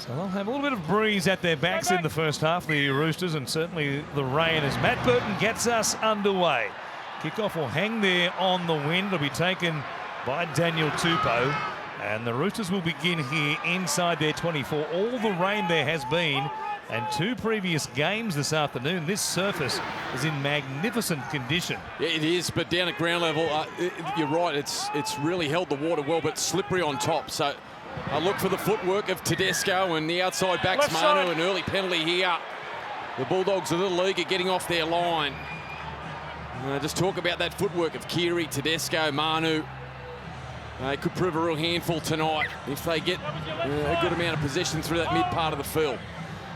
So they'll have a little bit of breeze at their backs in the first half, the Roosters, and certainly the rain as Matt Burton gets us underway. Kickoff will hang there on the wind. It'll be taken by Daniel Tupou. And the Roosters will begin here inside their 24. All the rain there has been, and 2 previous games this afternoon. This surface is in magnificent condition. Yeah, it is, but down at ground level, you're right, it's really held the water well, but slippery on top. So I look for the footwork of Tedesco and the outside backs, Manu, an early penalty here. The Bulldogs, a little eager getting off their line. Just talk about that footwork of Keary, Tedesco, Manu. It could prove a real handful tonight if they get a good amount of possession through that mid part of the field.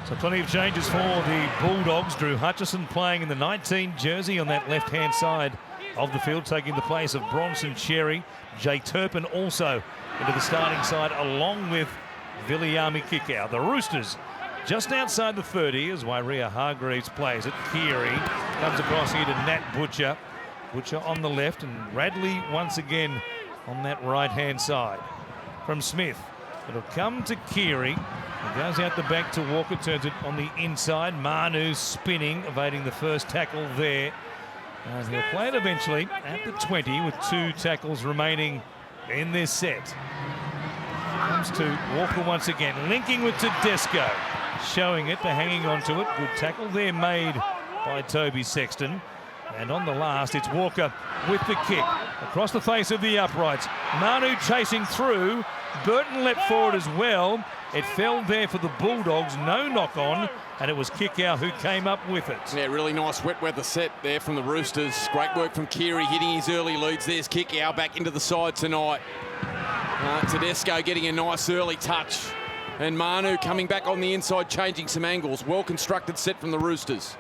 So plenty of changes for the Bulldogs. Drew Hutchison playing in the 19 jersey on that left-hand side of the field, taking the place of Bronson Xerri. Jay Turpin also into the starting side, along with Viliami Kikau. The Roosters just outside the 30 as Wairea Hargreaves plays it. Keary comes across here to Nat Butcher. Butcher on the left, and Radley once again on that right-hand side. From Smith, it'll come to Keary. He goes out the back to Walker, turns it on the inside. Manu spinning, evading the first tackle there. And he'll play it eventually at the 20 with 2 tackles remaining in this set. Comes to Walker once again, linking with Tedesco. Showing it, but hanging on to it. Good tackle there made by Toby Sexton. And on the last, it's Walker with the kick. Across the face of the uprights. Manu chasing through. Burton leapt forward as well. It fell there for the Bulldogs. No knock on. And it was Kikau who came up with it. Yeah, really nice wet weather set there from the Roosters. Great work from Keary hitting his early leads. There's Kikau back into the side tonight. Tedesco getting a nice early touch. And Manu coming back on the inside, changing some angles. Well-constructed set from the Roosters.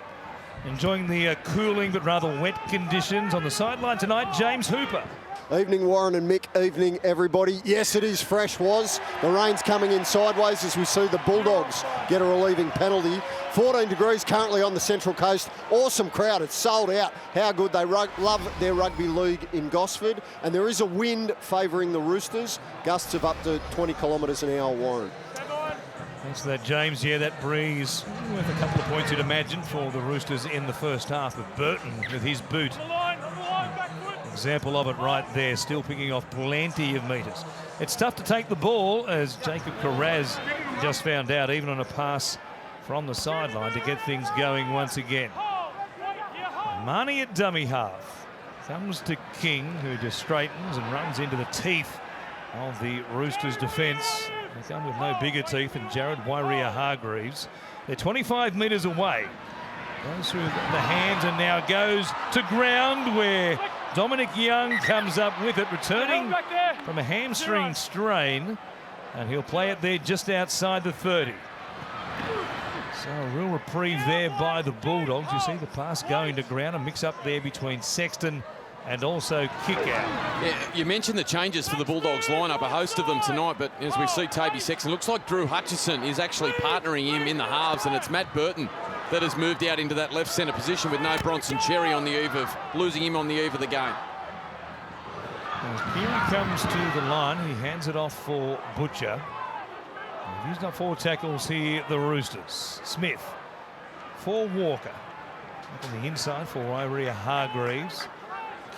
Enjoying the cooling but rather wet conditions on the sideline tonight, James Hooper. Evening, Warren and Mick. Evening, everybody. Yes, it is fresh, Was. The rain's coming in sideways as we see the Bulldogs get a relieving penalty. 14 degrees currently on the Central Coast. Awesome crowd. It's sold out. How good. They love their rugby league in Gosford. And there is a wind favouring the Roosters. Gusts of up to 20 kilometres an hour, Warren. Thanks for that, James. Yeah, that breeze worth a couple of points, you'd imagine, for the Roosters in the first half. But Burton with his boot. Example of it right there, still picking off plenty of metres. It's tough to take the ball, as Jacob Carraz just found out, even on a pass from the sideline, to get things going once again. Marnie at dummy half. Comes to King, who just straightens and runs into the teeth of the Roosters' defence. They come with no bigger teeth than Jared Wairea Hargreaves. They're 25 metres away. Goes through the hands and now goes to ground, where Dominic Young comes up with it, returning from a hamstring strain, and he'll play it there just outside the 30. So a real reprieve there by the Bulldogs. You see the pass going to ground, a mix up there between Sexton and also Kikau. Yeah, you mentioned the changes for the Bulldogs lineup, a host of them tonight, but as we see Toby Sexton, looks like Drew Hutchison is actually partnering him in the halves, and it's Matt Burton that has moved out into that left centre position with no Bronson Xerri on the eve of losing him on the eve of the game. As Keary comes to the line, he hands it off for Butcher. He's got 4 tackles here, the Roosters. Smith for Walker. Up on the inside for Wairea Hargreaves.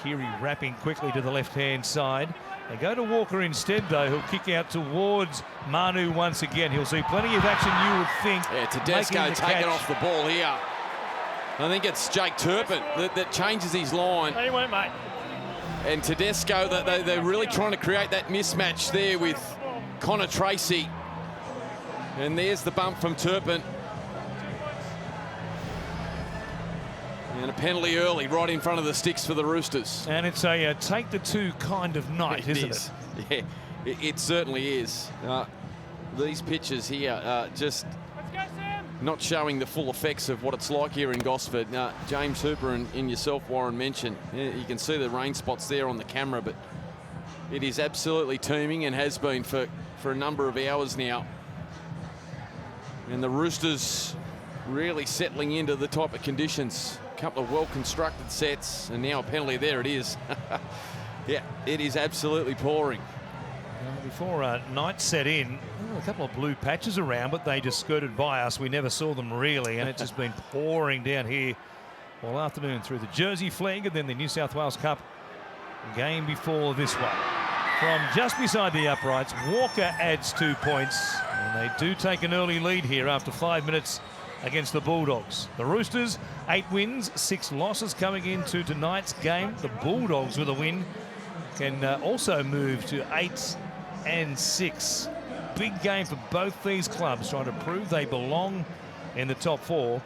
Keary wrapping quickly to the left-hand side. They go to Walker instead, though. He'll kick out towards Manu once again. He'll see plenty of action, you would think. Yeah, Tedesco taking off the ball here. I think it's Jake Turpin that changes his line. No, you won't, mate. And Tedesco, they're really trying to create that mismatch there with Connor Tracy. And there's the bump from Turpin. And a penalty early, right in front of the sticks for the Roosters. And it's a take the 2 kind of night, isn't it? Yeah, it certainly is. These pitches here just not showing the full effects of what it's like here in Gosford. James Hooper and yourself, Warren, mentioned, you can see the rain spots there on the camera, but it is absolutely teeming and has been for a number of hours now. And the Roosters really settling into the type of conditions. A couple of well-constructed sets, and now a penalty. There it is. Yeah, it is absolutely pouring. Before night set in, Well, a couple of blue patches around, but they just skirted by us. We never saw them really, and it's just been pouring down here all afternoon through the Jersey flag and then the New South Wales Cup game before this one. From just beside the uprights, Walker adds 2 points, and they do take an early lead here after 5 minutes against the Bulldogs. The Roosters, 8 wins, 6 losses coming into tonight's game. The Bulldogs with a win can also move to 8 and 6. Big game for both these clubs, trying to prove they belong in the top 4.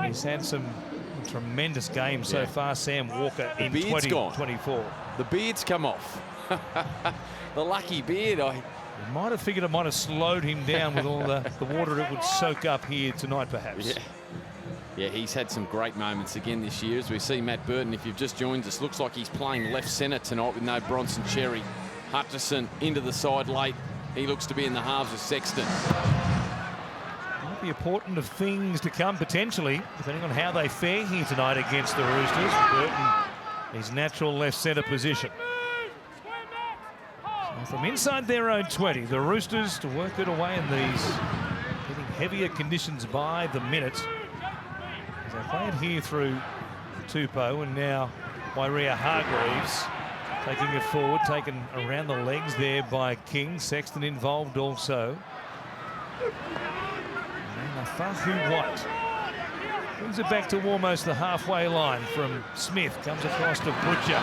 He's had some tremendous games so far, Sam Walker, in 2024. The beard's come off. The lucky beard. He might have figured it might have slowed him down with all the water it would soak up here tonight, perhaps. Yeah, he's had some great moments again this year. As we see Matt Burton, if you've just joined us, looks like he's playing left centre tonight with no Bronson Cherry. Hutchison into the side late. He looks to be in the halves of Sexton. Might be a portent of things to come, potentially, depending on how they fare here tonight against the Roosters. Burton, his natural left centre position. So from inside their own 20, the Roosters to work it away in these getting heavier conditions by the minute. As they play it here through Tupou, and now Wairea Hargreaves taking it forward, taken around the legs there by King. Sexton involved also. And Fahu White brings it back to almost the halfway line from Smith. Comes across to Butcher.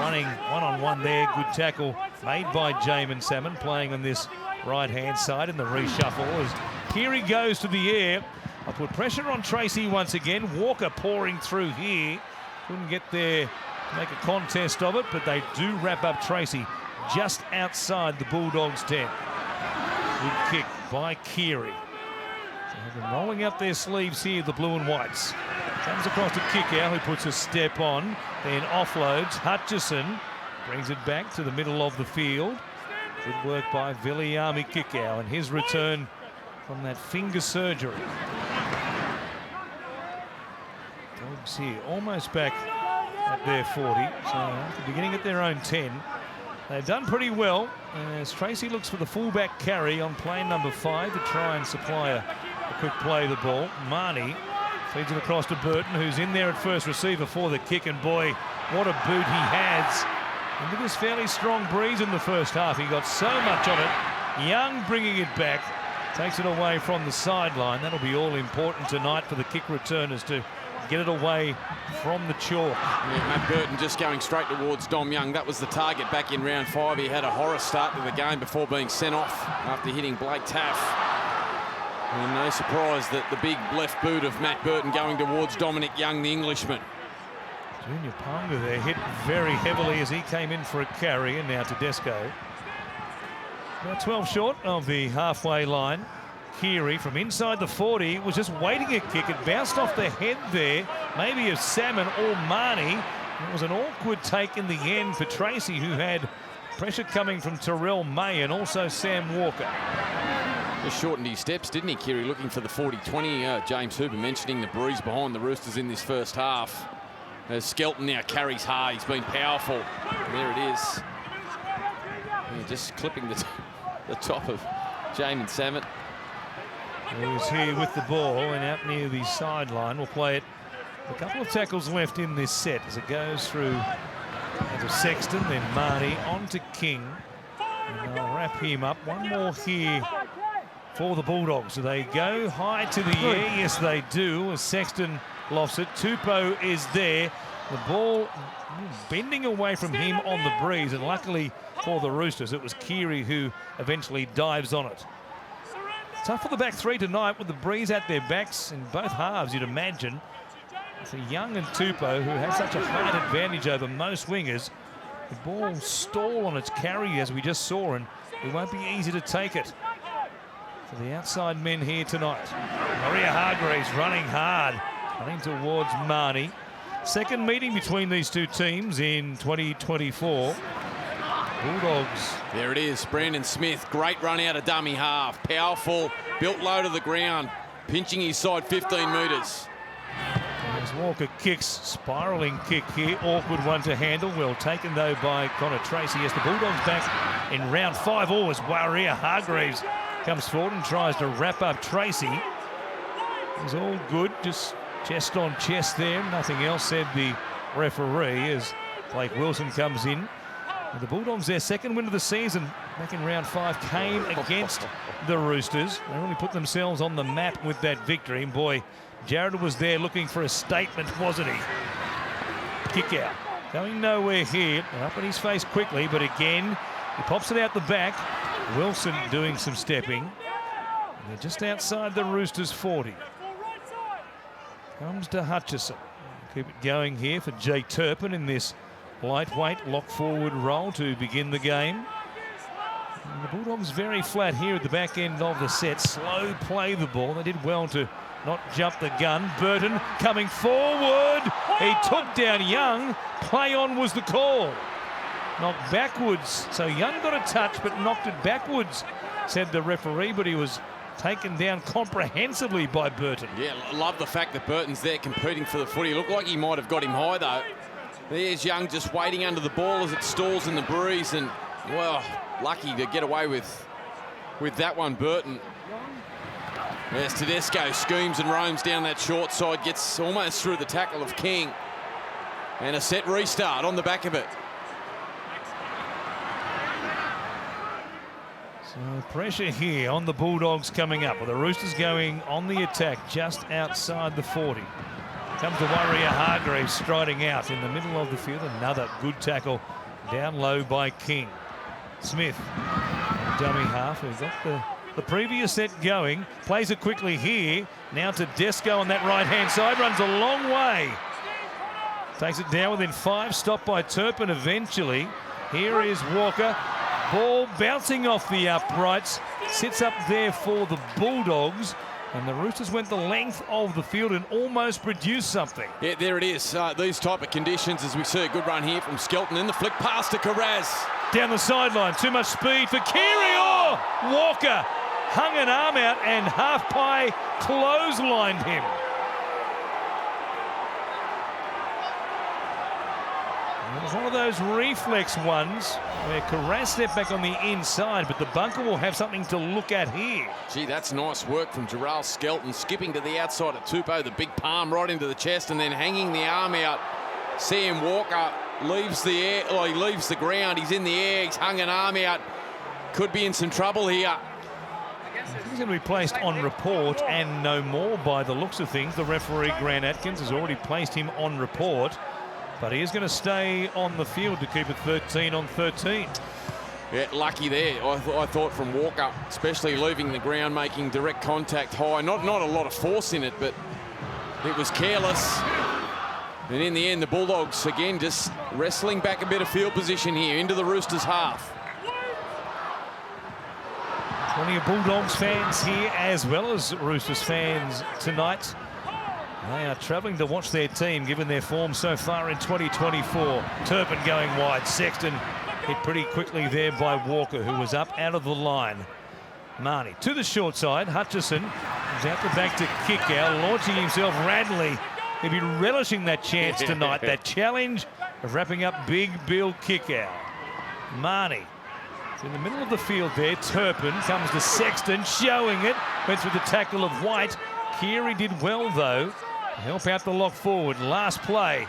Running one-on-one there. Good tackle made by Jamin Salmon, playing on this right-hand side in the reshuffle. As Keary goes to the air. I'll put pressure on Tracy once again. Walker pouring through here. Couldn't get there. Make a contest of it, but they do wrap up Tracy just outside the Bulldogs' 10. Good kick by Keary. So they've been rolling up their sleeves here, the blue and whites. Comes across to Kickow, who puts a step on, then offloads. Hutchison brings it back to the middle of the field. Good work by Viliami Kickow, and his return from that finger surgery. Dogs here almost back at their 40, so beginning at their own 10. They've done pretty well as Tracy looks for the fullback carry on play number 5 to try and supply a quick play of the ball. Marnie feeds it across to Burton, who's in there at first receiver for the kick, and boy, what a boot he has. And with this fairly strong breeze in the first half, he got so much on it. Young bringing it back, takes it away from the sideline. That'll be all important tonight for the kick returners to get it away from the chalk. Yeah, Matt Burton just going straight towards Dom Young. That was the target back in round 5. He had a horror start to the game before being sent off after hitting Blake Taff. And no surprise that the big left boot of Matt Burton going towards Dominic Young, the Englishman. Junior Ponga there hit very heavily as he came in for a carry, and now Tedesco. About 12 short of the halfway line. Keary from inside the 40 was just waiting a kick. It bounced off the head there, maybe of Salmon or Marnie. It was an awkward take in the end for Tracy, who had pressure coming from Terrell May and also Sam Walker. Just shortened his steps, didn't he, Keary, looking for the 40-20. James Hooper mentioning the bruise behind the Roosters in this first half. As Skelton now carries hard. He's been powerful. There it is. Yeah, just clipping the top of Jamin Salmon. Who's here with the ball and out near the sideline. We'll play it. A couple of tackles left in this set as it goes through to Sexton, then Marnie on to King. And they'll wrap him up. One more here for the Bulldogs. So they go high to the air. Yes, they do. As Sexton lofts it. Tupou is there. The ball bending away from him on the breeze. And luckily for the Roosters, it was Keary who eventually dives on it. Tough for the back 3 tonight with the breeze at their backs in both halves, you'd imagine. It's a Young and Tupou who have such a height advantage over most wingers. The ball stall on its carry as we just saw, and it won't be easy to take it for the outside men here tonight. Maria Hargreaves running hard, running towards Marnie. Second meeting between these two teams in 2024. Bulldogs. There it is, Brandon Smith. Great run out of dummy half. Powerful, built low to the ground, pinching his side 15 metres. As Walker kicks, spiralling kick here. Awkward one to handle. Well taken, though, by Connor Tracy. Yes, the Bulldogs back in round 5. Always Warrior Hargreaves comes forward and tries to wrap up Tracy. It's all good, just chest on chest there. Nothing else, said the referee, as Blake Wilson comes in. And the Bulldogs, their second win of the season back in round 5, came against the Roosters. They really put themselves on the map with that victory. And boy, Jared was there looking for a statement, wasn't he? Kick out. Going nowhere here. And up in his face quickly, but again, he pops it out the back. Wilson doing some stepping. And they're just outside the Roosters' 40. Comes to Hutchison. Keep it going here for Jay Turpin in this lightweight lock forward role to begin the game. And the Bulldogs very flat here at the back end of the set. Slow play the ball. They did well to not jump the gun. Burton coming forward. He took down Young. Play on was the call. Knocked backwards. So Young got a touch but knocked it backwards, said the referee, but he was taken down comprehensively by Burton. Yeah, love the fact that Burton's there competing for the footy. Looked like he might have got him high though. There's Young just waiting under the ball as it stalls in the breeze, and well, lucky to get away with that one, Burton. There's Tedesco, schemes and roams down that short side, gets almost through the tackle of King. And a set restart on the back of it. So pressure here on the Bulldogs coming up, with the Roosters going on the attack just outside the 40. Comes the Warrior Hargreaves striding out in the middle of the field. Another good tackle down low by King. Smith, dummy half, who's got the previous set going. Plays it quickly here. Now to Desco on that right-hand side. Runs a long way. Takes it down within 5. Stopped by Turpin eventually. Here is Walker. Ball bouncing off the uprights. Sits up there for the Bulldogs. And the Roosters went the length of the field and almost produced something. Yeah, there it is. These type of conditions, as we see a good run here from Skelton. In the flick pass to Carraz. Down the sideline, too much speed for Keary. Oh, Walker hung an arm out and half-pie clotheslined him. It was one of those reflex ones where Carraz stepped back on the inside, but the bunker will have something to look at here. Gee, that's nice work from Gerald Skelton, skipping to the outside of Tupou, the big palm right into the chest, and then hanging the arm out. Sam Walker leaves the air, he leaves the ground, he's in the air, he's hung an arm out. Could be in some trouble here. He's going to be placed on report and no more by the looks of things. The referee, Grant Atkins, has already placed him on report. But he is going to stay on the field to keep it 13 on 13. Yeah, lucky there, I thought, from Walker, especially leaving the ground, making direct contact high. Not a lot of force in it, but it was careless. And in the end, the Bulldogs, again, just wrestling back a bit of field position here into the Roosters' half. Plenty of Bulldogs fans here as well as Roosters fans tonight. They are travelling to watch their team, given their form so far in 2024. Turpin going wide. Sexton hit pretty quickly there by Walker, who was up out of the line. Marnie to the short side. Hutchison is out the back to kick out, launching himself. Radley, he'll be relishing that chance tonight, that challenge of wrapping up Big Bill kick out. Marnie in the middle of the field there. Turpin comes to Sexton, showing it. Went through the tackle of White. Keary did well, though. Help out the lock forward. Last play.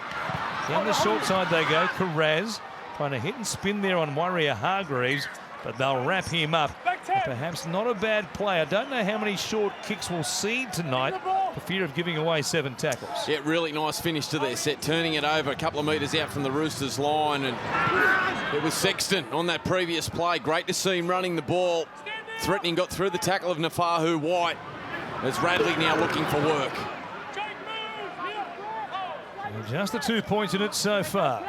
Down the short side they go. Carraz trying to hit and spin there on Warrior Hargreaves, but they'll wrap him up. And perhaps not a bad play. I don't know how many short kicks we'll see tonight for fear of giving away 7 tackles. Yeah, really nice finish to their set, turning it over a couple of metres out from the Roosters line, and it was Sexton on that previous play. Great to see him running the ball. Threatening, got through the tackle of Nafahu White. As Radley now looking for work. Just the 2 points in it so far.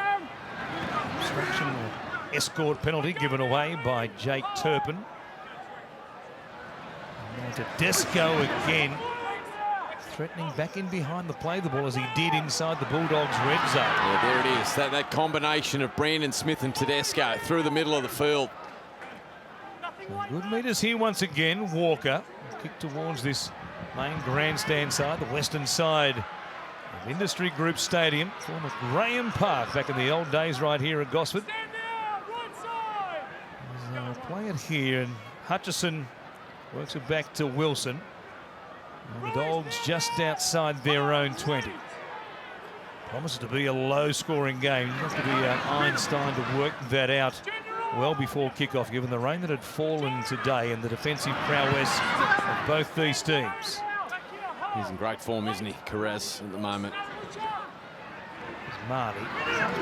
Obstruction or escort penalty given away by Jake Turpin. And to Desco again. Threatening back in behind the play the ball as he did inside the Bulldogs' red zone. Yeah, there it is. That combination of Brandon Smith and Tedesco through the middle of the field. So good meters here once again. Walker kick towards this main grandstand side, the western side of Industry Group Stadium, former Graham Park back in the old days right here at Gosford. They'll play it here, and Hutchison Works it back to Wilson. And the Dogs just outside their own 20. Promises to be a low-scoring game. You have to be Einstein to work that out well before kickoff, given the rain that had fallen today and the defensive prowess of both these teams. He's in great form, isn't he, Carraz, at the moment? There's Marty.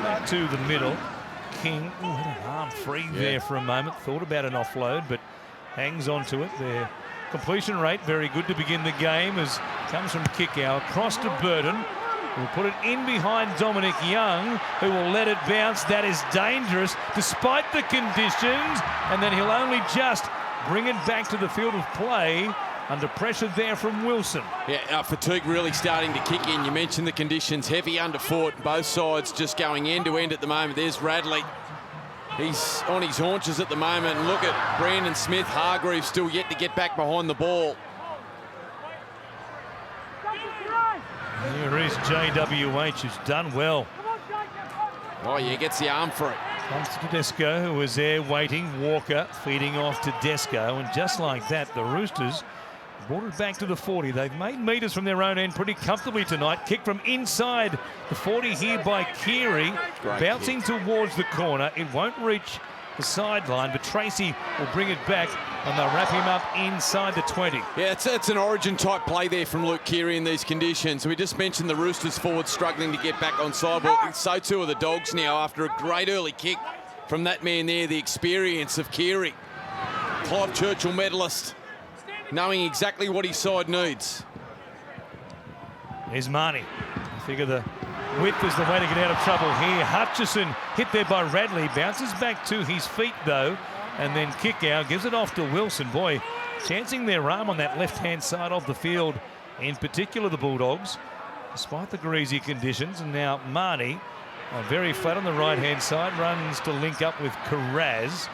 Back to the middle. King, had an arm free there for a moment. Thought about an offload, but hangs on to it. Their completion rate very good to begin the game as comes from Kickow across to Burton, who will put it in behind Dominic Young, who will let it bounce. That is dangerous despite the conditions, and then he'll only just bring it back to the field of play under pressure there from Wilson. Yeah, fatigue really starting to kick in. You mentioned the conditions, heavy underfoot, both sides just going end to end at the moment. There's Radley. He's on his haunches at the moment. And look at Brandon Smith, Hargreaves still yet to get back behind the ball. Here is JWH, who's done well. Oh, yeah, gets the arm free. Comes to Tedesco, who was there waiting. Walker feeding off Tedesco, and just like that, the Roosters brought it back to the 40. They've made metres from their own end pretty comfortably tonight. Kick from inside the 40 here by Keary. Bouncing towards the corner. It won't reach the sideline, but Tracy will bring it back and they'll wrap him up inside the 20. Yeah, it's an origin-type play there from Luke Keary in these conditions. We just mentioned the Roosters forwards struggling to get back on side. Well, so too are the Dogs now after a great early kick from that man there, the experience of Keary. Clive Churchill medalist, knowing exactly what his side needs. There's Marnie. I figure the width is the way to get out of trouble here. Hutchison hit there by Radley. Bounces back to his feet, though. And then kick out. Gives it off to Wilson. Boy, chancing their arm on that left-hand side of the field. In particular, the Bulldogs, despite the greasy conditions. And now Marnie, very flat on the right-hand side, runs to link up with Carraz.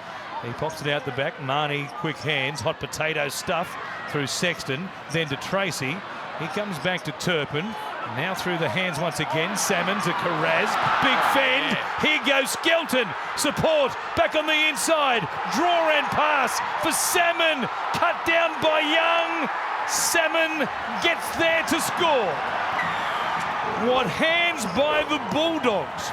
He pops it out the back. Marnie, quick hands, hot potato stuff through Sexton, then to Tracy. He comes back to Turpin. Now through the hands once again. Salmon to Carraz. Big fend. Here goes Skelton. Support back on the inside. Draw and pass for Salmon. Cut down by Young. Salmon gets there to score. What hands by the Bulldogs.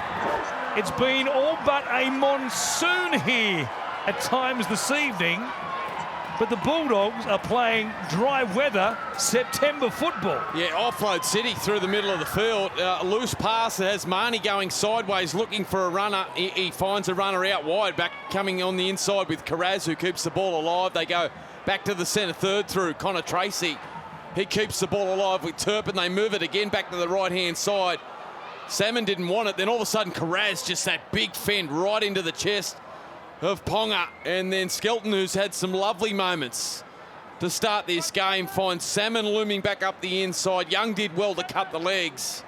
It's been all but a monsoon here at times this evening, but the Bulldogs are playing dry weather September football. Yeah, offload city through the middle of the field. Loose pass that has Marnie going sideways looking for a runner. He finds a runner out wide, back coming on the inside with Carraz, who keeps the ball alive. They go back to the centre third through Connor Tracy. He keeps the ball alive with Turpin. They move it again back to the right-hand side. Salmon didn't want it. Then all of a sudden, Carraz, just that big fend right into the chest of Ponga. And then Skelton, who's had some lovely moments to start this game, finds Salmon looming back up the inside. Young did well to cut the legs.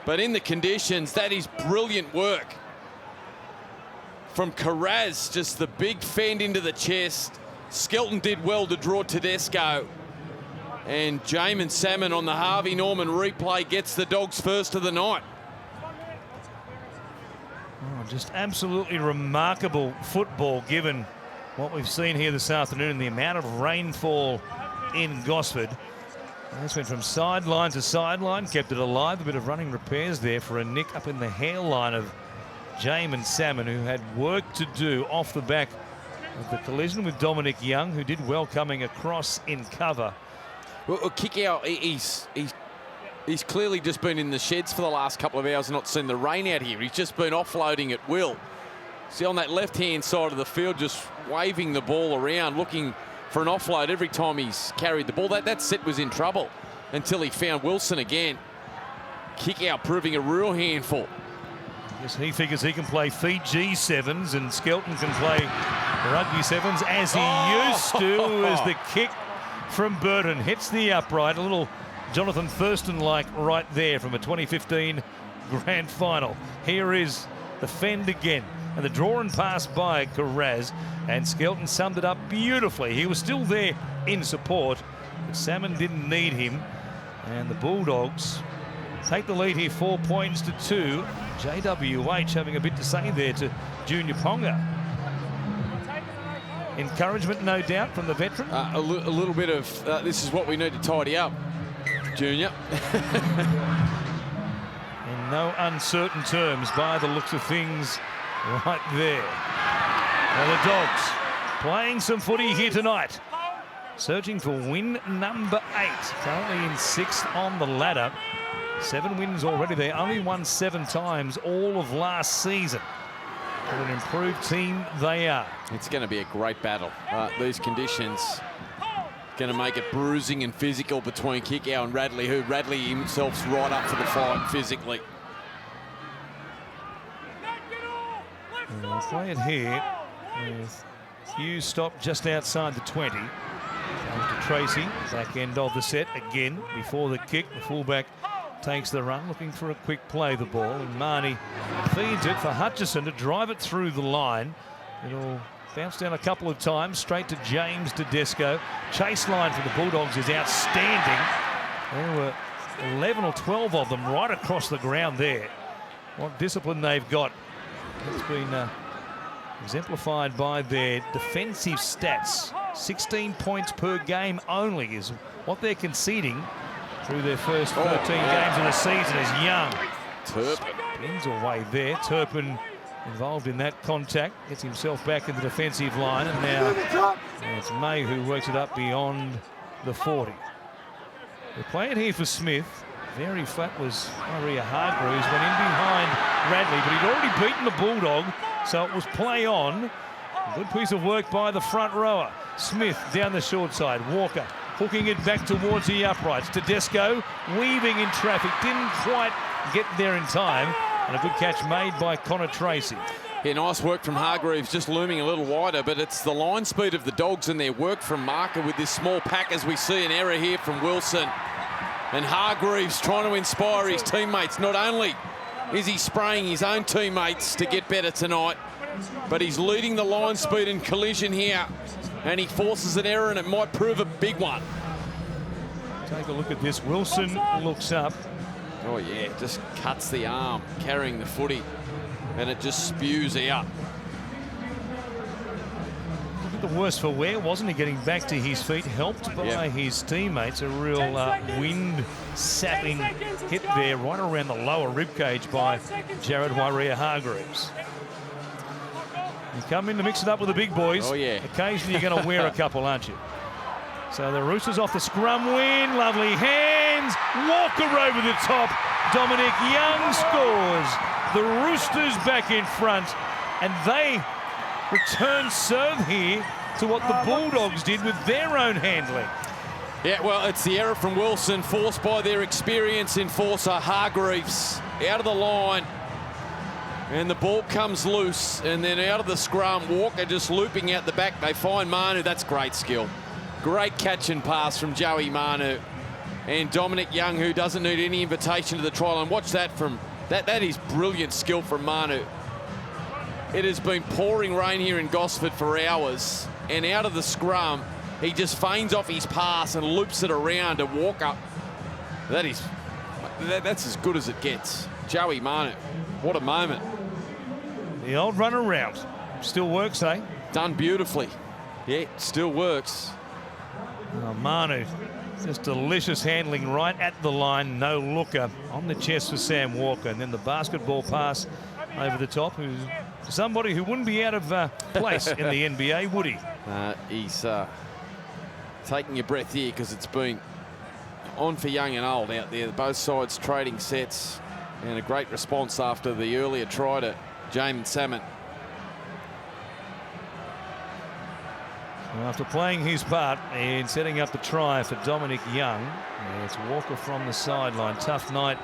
But in the conditions, that is brilliant work from Carraz. Just the big fend into the chest. Skelton did well to draw Tedesco. And Jamin Salmon on the Harvey Norman replay gets the Dogs first of the night. Oh, just absolutely remarkable football given what we've seen here this afternoon and the amount of rainfall in Gosford. This went from sideline to sideline, kept it alive. A bit of running repairs there for a nick up in the hairline of Jamin Salmon, who had work to do off the back of the collision with Dominic Young, who did well coming across in cover. Well, kick out, he's clearly just been in the sheds for the last couple of hours and not seen the rain out here. He's just been offloading at will. See, on that left-hand side of the field, just waving the ball around, looking for an offload every time he's carried the ball. That set was in trouble until he found Wilson again. Kick out proving a real handful. Yes, he figures he can play Fiji sevens and Skelton can play rugby sevens as he used to, as the kick from Burton hits the upright. A little Jonathan Thurston-like right there from a 2015 grand final. Here is the fend again. And the draw and pass by Carraz. And Skelton summed it up beautifully. He was still there in support, but Salmon didn't need him. And the Bulldogs take the lead here 4 points to 2. JWH having a bit to say there to Junior Ponga. encouragement, no doubt, from the veteran. A little bit of this is what we need to tidy up, Junior. In no uncertain terms, by the looks of things, right there. Now the Dogs playing some footy here tonight, searching for win number 8. Currently in 6th on the ladder. 7 wins already. They only won 7 times all of last season. What an improved team they are. It's going to be a great battle. These conditions going to make it bruising and physical between Kikau and Radley, who Radley himself's right up for the fight physically. And we'll play it here with Hughes stopped just outside the 20. Comes to Tracy, back end of the set again before the kick. The fullback takes the run, looking for a quick play the ball, and Marnie feeds it for Hutchison to drive it through the line. It'll bounce down a couple of times, straight to James Tedesco. Chase line for the Bulldogs is outstanding. There were 11 or 12 of them right across the ground there. What discipline they've got. It's been exemplified by their defensive stats. 16 points per game only is what they're conceding through their first 13 games of the season as Young. Turpin Pins away there. Turpin involved in that contact. Gets himself back in the defensive line. And now it's May who works it up beyond the 40. They're playing here for Smith. Very flat was Maria Hargreaves. Went in behind Radley, but he'd already beaten the Bulldog, so it was play on. A good piece of work by the front rower. Smith down the short side. Walker hooking it back towards the uprights. Tedesco weaving in traffic. Didn't quite get there in time. And a good catch made by Connor Tracy. Yeah, nice work from Hargreaves, just looming a little wider, but it's the line speed of the Dogs and their work from marker with this small pack, as we see an error here from Wilson. And Hargreaves trying to inspire his teammates. Not only is he spraying his own teammates to get better tonight, but he's leading the line speed in collision here. And he forces an error, and it might prove a big one. Take a look at this. Wilson looks up. Oh, yeah, just cuts the arm, carrying the footy, and it just spews out. The worse for wear, wasn't he? Getting back to his feet, helped by his teammates. A real wind-sapping hit there right around the lower ribcage by Jared Waria-Hargreaves. You come in to mix it up with the big boys. Oh, yeah. Occasionally you're going to wear a couple, aren't you? So the Roosters off the scrum win. Lovely hands. Walker over the top. Dominic Young scores. The Roosters back in front. And they return serve here to what the Bulldogs did with their own handling. Yeah, well, it's the error from Wilson, forced by their experienced enforcer, Hargreaves, out of the line. And the ball comes loose, and then out of the scrum, Walker just looping out the back. They find Manu. That's great skill. Great catch and pass from Joey Manu. And Dominic Young, who doesn't need any invitation to the try line. Watch that from, that is brilliant skill from Manu. It has been pouring rain here in Gosford for hours, and out of the scrum, he just feigns off his pass and loops it around to Walker. That's as good as it gets. Joey Manu, what a moment. The old run around still works, eh? Done beautifully. Yeah, still works. Oh, Manu, just delicious handling right at the line. No looker on the chest for Sam Walker, and then the basketball pass over the top, who's somebody who wouldn't be out of place in the NBA, would he? He's taking your breath here because it's been on for young and old out there. Both sides trading sets, and a great response after the earlier try to James Salmon. After playing his part in setting up the try for Dominic Young, it's Walker from the sideline. Tough night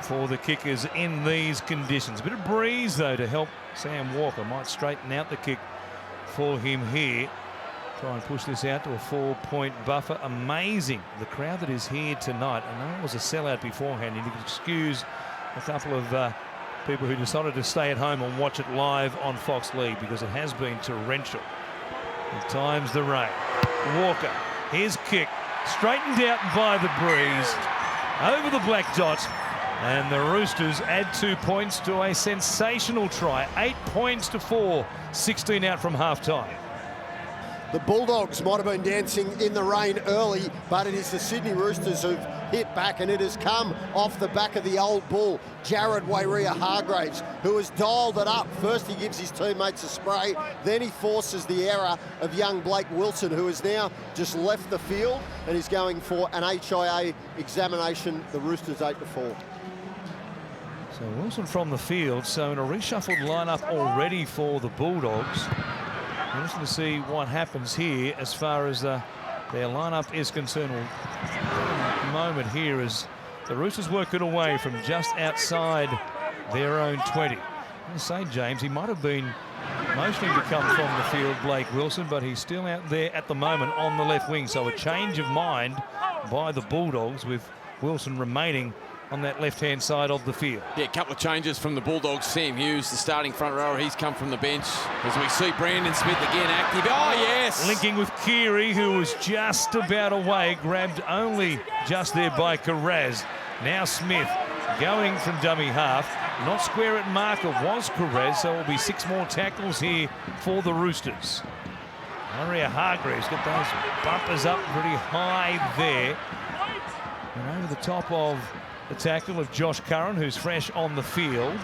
for the kickers in these conditions. A bit of breeze, though, to help Sam Walker. Might straighten out the kick for him here. Try and push this out to a 4-point buffer. Amazing, the crowd that is here tonight. I know it was a sellout beforehand, and you can excuse a couple of people who decided to stay at home and watch it live on Fox League, because it has been torrential. At times the rain. Walker, his kick, straightened out by the breeze, over the black dot. And the Roosters add 2 points to a sensational try. 8 points to 4. 16 out from half-time. The Bulldogs might have been dancing in the rain early, but it is the Sydney Roosters who've hit back, and it has come off the back of the old bull, Jared Waerea-Hargreaves, who has dialed it up. First he gives his teammates a spray, then he forces the error of young Blake Wilson, who has now just left the field and is going for an HIA examination. The Roosters 8-4. So Wilson from the field, so in a reshuffled lineup already for the Bulldogs. Interesting to see what happens here as far as their lineup is concerned. Well, moment here as the Roosters work it away from just outside their own 20. I'm going to say, James, he might have been motioning to come from the field, Blake Wilson, but he's still out there at the moment on the left wing. So a change of mind by the Bulldogs with Wilson remaining on that left-hand side of the field. Yeah, a couple of changes from the Bulldogs. Sam Hughes, the starting front rower, he's come from the bench. As we see Brandon Smith again active. Oh, yes! Linking with Keary, who was just about away, grabbed only just there by Carraz. Now Smith going from dummy half. Not square at marker was Carraz, so it will be 6 more tackles here for the Roosters. Waerea-Hargreaves got those bumpers up pretty high there. And over the top of the tackle of Josh Curran, who's fresh on the field.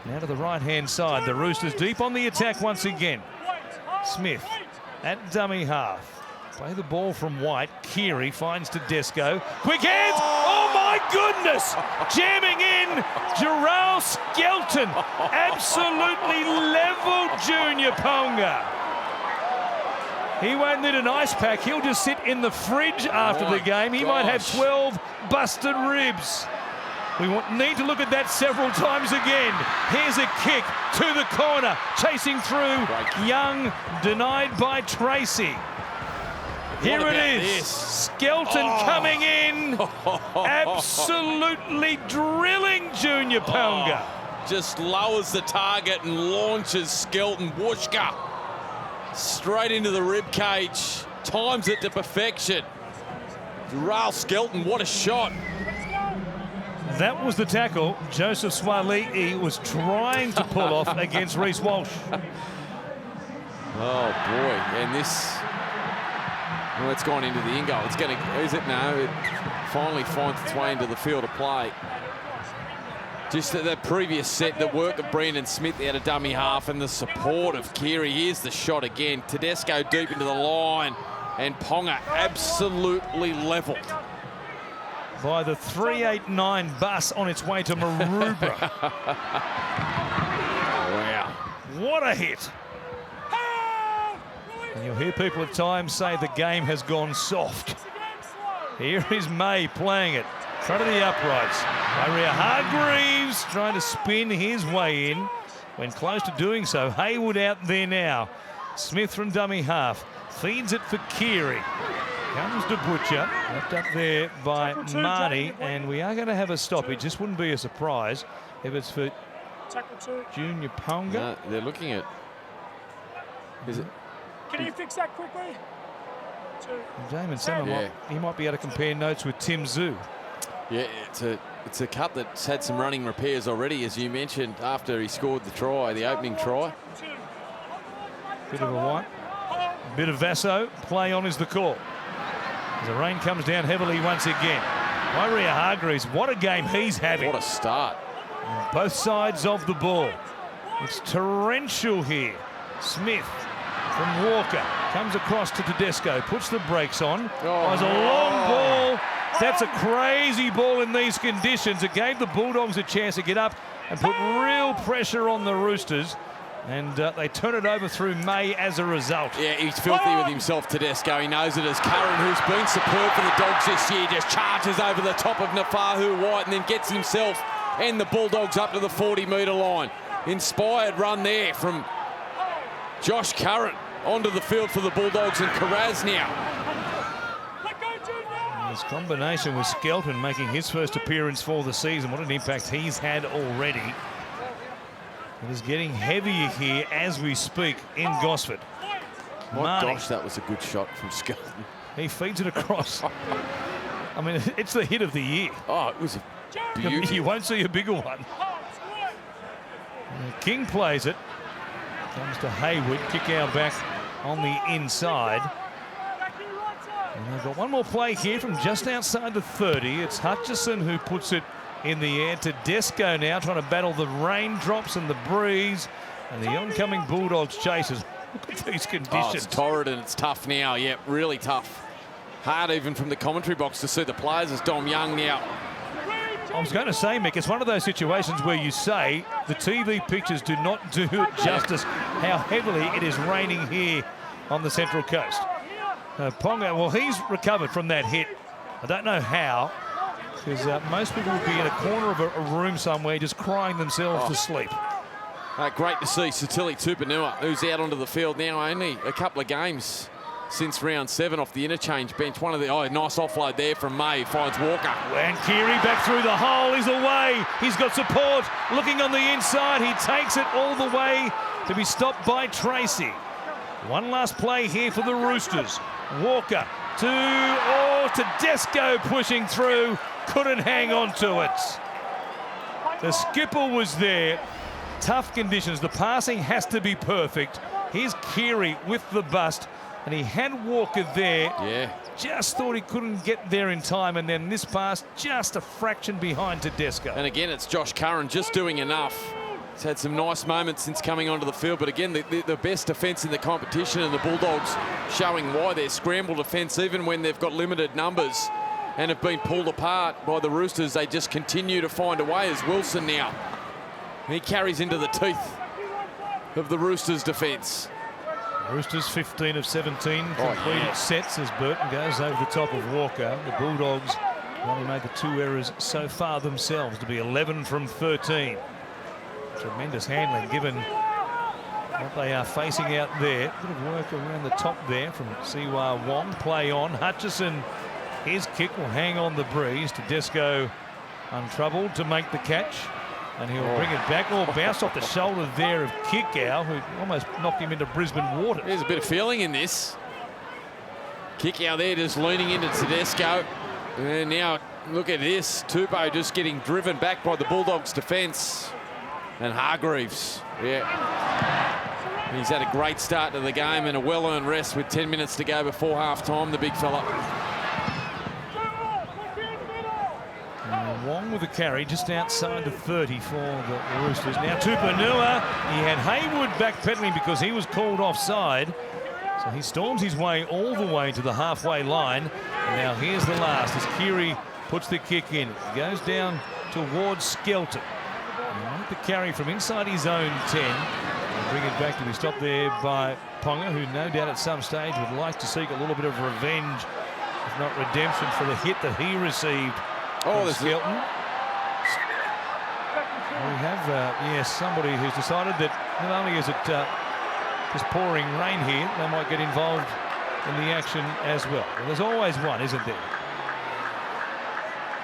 Now to the right-hand side. The Roosters deep on the attack once again. Smith at dummy half. Play the ball from White. Keary finds Tedesco. Quick hands! Oh my goodness! Jamming in Gerald Skelton. Absolutely leveled Junior Ponga. He won't need an ice pack. He'll just sit in the fridge after the game. He might have 12 busted ribs. We need to look at that several times again. Here's a kick to the corner. Chasing through. Young, denied by Tracy. Here it is. Skelton coming in. Absolutely drilling Junior Ponga. Just lowers the target and launches Skelton. Whooshka. Straight into the rib cage. Times it to perfection. Gerald Skelton, what a shot. That was the tackle Joseph Swali'i was trying to pull off against Reece Walsh. Oh boy, and this, well, it's gone into the in goal. It's going to, is it? No, it finally finds its way into the field of play. Just that previous set, the work of Brandon Smith out of dummy half and the support of Keary. Here's the shot again. Tedesco deep into the line and Ponga absolutely levelled. By the 389 bus on its way to Maroubra. Wow. What a hit. And you'll hear people at times say the game has gone soft. Here is May playing it. Front of the uprights. Waerea-Hargreaves trying to spin his way in. When close to doing so. Haywood out there now. Smith from dummy half. Feeds it for Keary. Comes to Butcher. Left up there by Marty. And we are going to have a stoppage. This wouldn't be a surprise if it's for Junior Ponga. No, they're looking at... Is it? Can you fix that quickly? Damon Summer, he might be able to compare notes with Tim Zoo. Yeah, it's a cut that's had some running repairs already, as you mentioned, after he scored the try, the opening try. Bit of a white. Bit of Vasso. Play on is the call. As the rain comes down heavily once again. Waerea-Hargreaves, what a game he's having. What a start. On both sides of the ball. It's torrential here. Smith from Walker comes across to Tedesco, puts the brakes on. Oh, it's a long ball. That's a crazy ball in these conditions. It gave the Bulldogs a chance to get up and put real pressure on the Roosters. And they turn it over through May as a result. Yeah, he's filthy with himself, Tedesco. He knows it as Curran, who's been superb for the Dogs this year, just charges over the top of Nafahu White and then gets himself and the Bulldogs up to the 40-metre line. Inspired run there from Josh Curran onto the field for the Bulldogs, and Carraz now. This combination with Skelton making his first appearance for the season. What an impact he's had already. It is getting heavier here as we speak in Gosford. My gosh, that was a good shot from Skelton. He feeds it across. I mean, it's the hit of the year. Oh, it was a beauty. You won't see a bigger one. King plays it. Comes to Haywood. Kick out back on the inside. And they've got one more play here from just outside the 30. It's Hutchison who puts it in the air. Tedesco now trying to battle the raindrops and the breeze. And the oncoming Bulldogs chasers. Look at these conditions. Oh, it's torrid and it's tough now. Yep, really tough. Hard even from the commentary box to see the players as Dom Young now. I was going to say, Mick, it's one of those situations where you say the TV pictures do not do it justice how heavily it is raining here on the Central Coast. Ponga, well, he's recovered from that hit. I don't know how, because most people would be in a corner of a room somewhere just crying themselves to sleep. Great to see Satili Tupanua, who's out onto the field now, only a couple of games since round 7 off the interchange bench. One of the nice offload there from May, finds Walker. And Keary back through the hole, he's away. He's got support, looking on the inside. He takes it all the way to be stopped by Tracy. One last play here for the Roosters. Walker to Tedesco pushing through, couldn't hang on to it. The skipper was there. Tough conditions, the passing has to be perfect. Here's Keary with the bust, and he had Walker there. Yeah. Just thought he couldn't get there in time, and then this pass just a fraction behind Tedesco. And again, it's Josh Curran just doing enough. He's had some nice moments since coming onto the field, but again, the best defence in the competition, and the Bulldogs showing why their scramble defence, even when they've got limited numbers and have been pulled apart by the Roosters, they just continue to find a way. As Wilson now, he carries into the teeth of the Roosters defence. Roosters 15 of 17 completed sets as Burton goes over the top of Walker. The Bulldogs only made the 2 errors so far themselves to be 11 from 13. Tremendous handling given what they are facing out there. Bit of work around the top there from Siwa Wong. Play on. Hutchison, his kick will hang on the breeze. Tedesco untroubled to make the catch. And he'll bring it back. Oh, bounced off the shoulder there of Kikau, who almost knocked him into Brisbane water. There's a bit of feeling in this. Kikau there just leaning into Tedesco. And now look at this. Tupou just getting driven back by the Bulldogs defence. And Hargreaves, he's had a great start to the game and a well-earned rest with 10 minutes to go before half-time, the big fella. Wong with a carry just outside the 30 for the Roosters. Now Tupanua, he had Haywood backpedaling because he was called offside. So he storms his way all the way to the halfway line. And now here's the last as Keary puts the kick in. He goes down towards Skelton. The carry from inside his own 10. And bring it back to be stopped there by Ponga, who no doubt at some stage would like to seek a little bit of revenge, if not redemption, for the hit that he received. There's Skelton. We have, somebody who's decided that not only is it just pouring rain here, they might get involved in the action as well. There's always one, isn't there?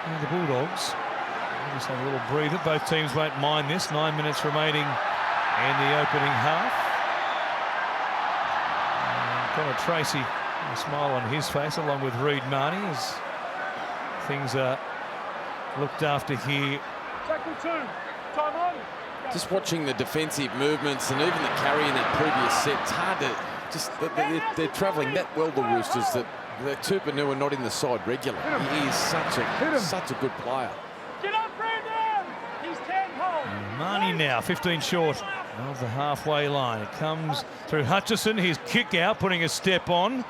And the Bulldogs just have a little breather. Both teams won't mind this. 9 minutes remaining in the opening half. Connor Tracy, a smile on his face, along with Reid Marnie, as things are looked after here. Just watching the defensive movements and even the carry in that previous set, it's hard to they're travelling that well, the Roosters, that the Tupanua not in the side regularly. He is such a good player. Get up, Brandon! He's 10 home. Marnie now 15 short of the halfway line. It comes through Hutchison. His kick out, putting a step on.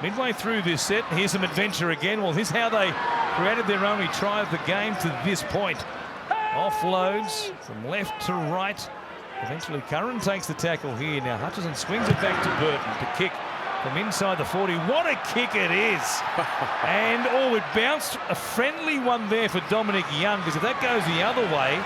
Midway through this set, here's some adventure again. Well, here's how they created their only try of the game to this point. Offloads from left to right. Eventually Curran takes the tackle here. Now Hutchison swings it back to Burton to kick from inside the 40. What a kick it is. And it bounced. A friendly one there for Dominic Young, because if that goes the other way,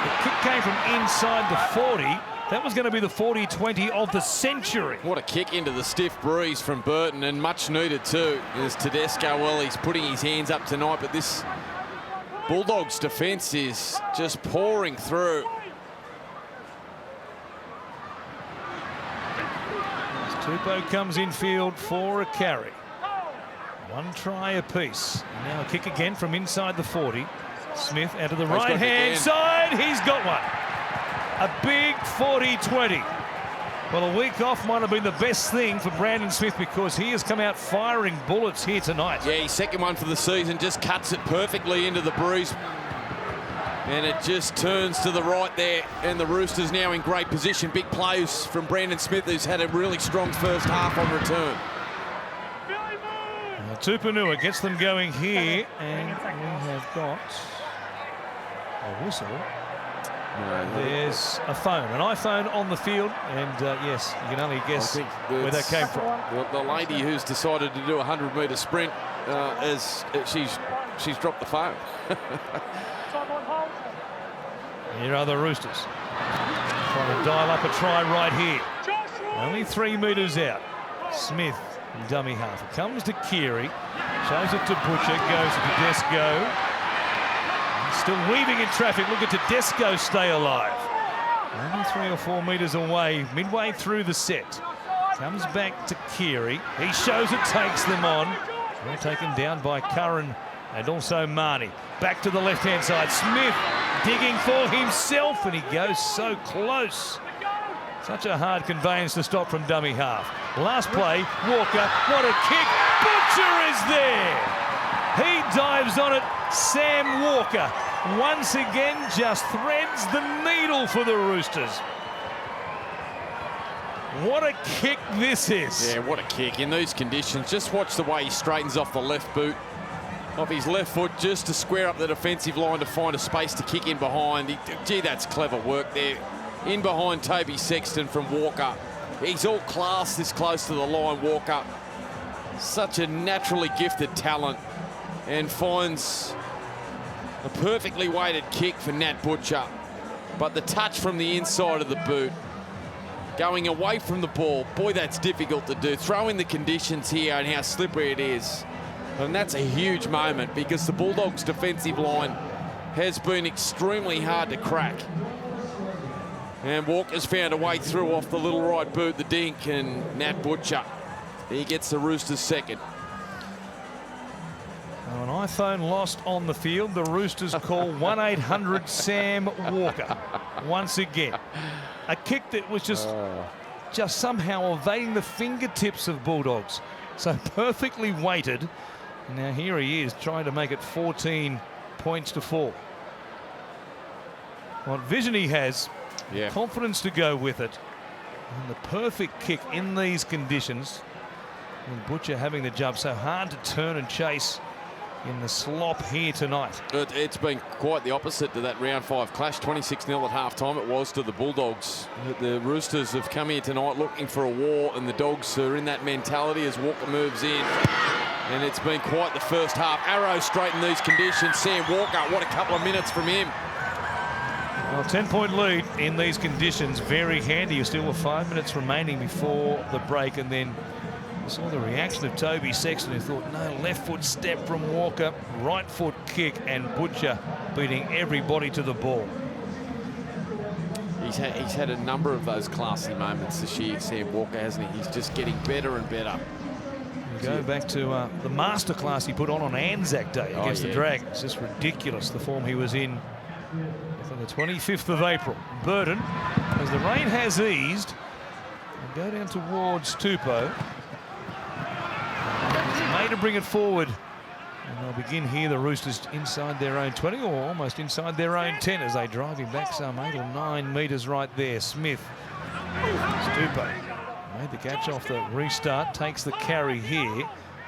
the kick came from inside the 40. That was going to be the 40-20 of the century. What a kick into the stiff breeze from Burton, and much needed too. There's Tedesco. Well, he's putting his hands up tonight, but this Bulldogs defence is just pouring through. Tupou comes in field for a carry. One try apiece. Now a kick again from inside the 40. Smith out of the right-hand side. He's got one. A big 40-20. Well, a week off might have been the best thing for Brandon Smith because he has come out firing bullets here tonight. Yeah, his second one for the season, just cuts it perfectly into the breeze. And it just turns to the right there, and the Roosters now in great position. Big plays from Brandon Smith, who's had a really strong first half on return. Tupanua gets them going here, and we have got a whistle. There's a phone, an iPhone on the field, and yes, you can only guess where that came from. The lady who's decided to do a 100-metre sprint, as she's dropped the phone. Here are the Roosters trying to dial up a try right here. Only 3 metres out. Smith, dummy half. It comes to Keary, shows it to Butcher, goes to Tedesco. Still weaving in traffic. Look at Tedesco stay alive. Only 3 or 4 metres away, midway through the set. Comes back to Keary. He shows it, takes them on. Well taken down by Curran and also Marnie. Back to the left-hand side. Smith digging for himself, and he goes so close. Such a hard conveyance to stop from dummy half. Last play, Walker. What a kick. Butcher is there. He dives on it. Sam Walker once again just threads the needle for the Roosters. What a kick this is. Yeah, what a kick in these conditions. Just watch the way he straightens off the left boot, off his left foot, just to square up the defensive line to find a space to kick in behind. Gee, that's clever work there. In behind Toby Sexton from Walker. He's all class this close to the line, Walker. Such a naturally gifted talent, and finds a perfectly weighted kick for Nat Butcher. But the touch from the inside of the boot, going away from the ball, boy, that's difficult to do. Throw in the conditions here and how slippery it is. And that's a huge moment because the Bulldogs' defensive line has been extremely hard to crack. And Walker's found a way through off the little right boot, the dink, and Nat Butcher, he gets the Roosters second. An iPhone lost on the field. The Roosters call 1-800 Sam Walker once again. A kick that was just somehow evading the fingertips of Bulldogs. So perfectly weighted. And now here he is trying to make it 14 points to 4. What vision he has, confidence to go with it. And the perfect kick in these conditions. And Butcher having the jump, so hard to turn and chase in the slop here tonight. It's been quite the opposite to that round 5 clash. 26-0 at half-time it was to the Bulldogs. The Roosters have come here tonight looking for a war, and the Dogs are in that mentality as Walker moves in. And it's been quite the first half. Arrow straight in these conditions. Sam Walker, what a couple of minutes from him. Well, 10-point lead in these conditions, very handy. You're still with 5 minutes remaining before the break, and then saw the reaction of Toby Sexton, who thought, no, left foot step from Walker, right foot kick, and Butcher beating everybody to the ball. He's had a number of those classy moments this year, Sam Walker, hasn't he? He's just getting better and better. We go back to the masterclass he put on Anzac Day against the Dragons. Just ridiculous, the form he was in on the 25th of April. Burton, as the rain has eased, will go down towards Tupou. Made to bring it forward, and they'll begin here, the Roosters inside their own 20 or almost inside their own 10 as they drive him back some 8 or 9 metres right there. Smith, Tupou made the catch off the restart, takes the carry here.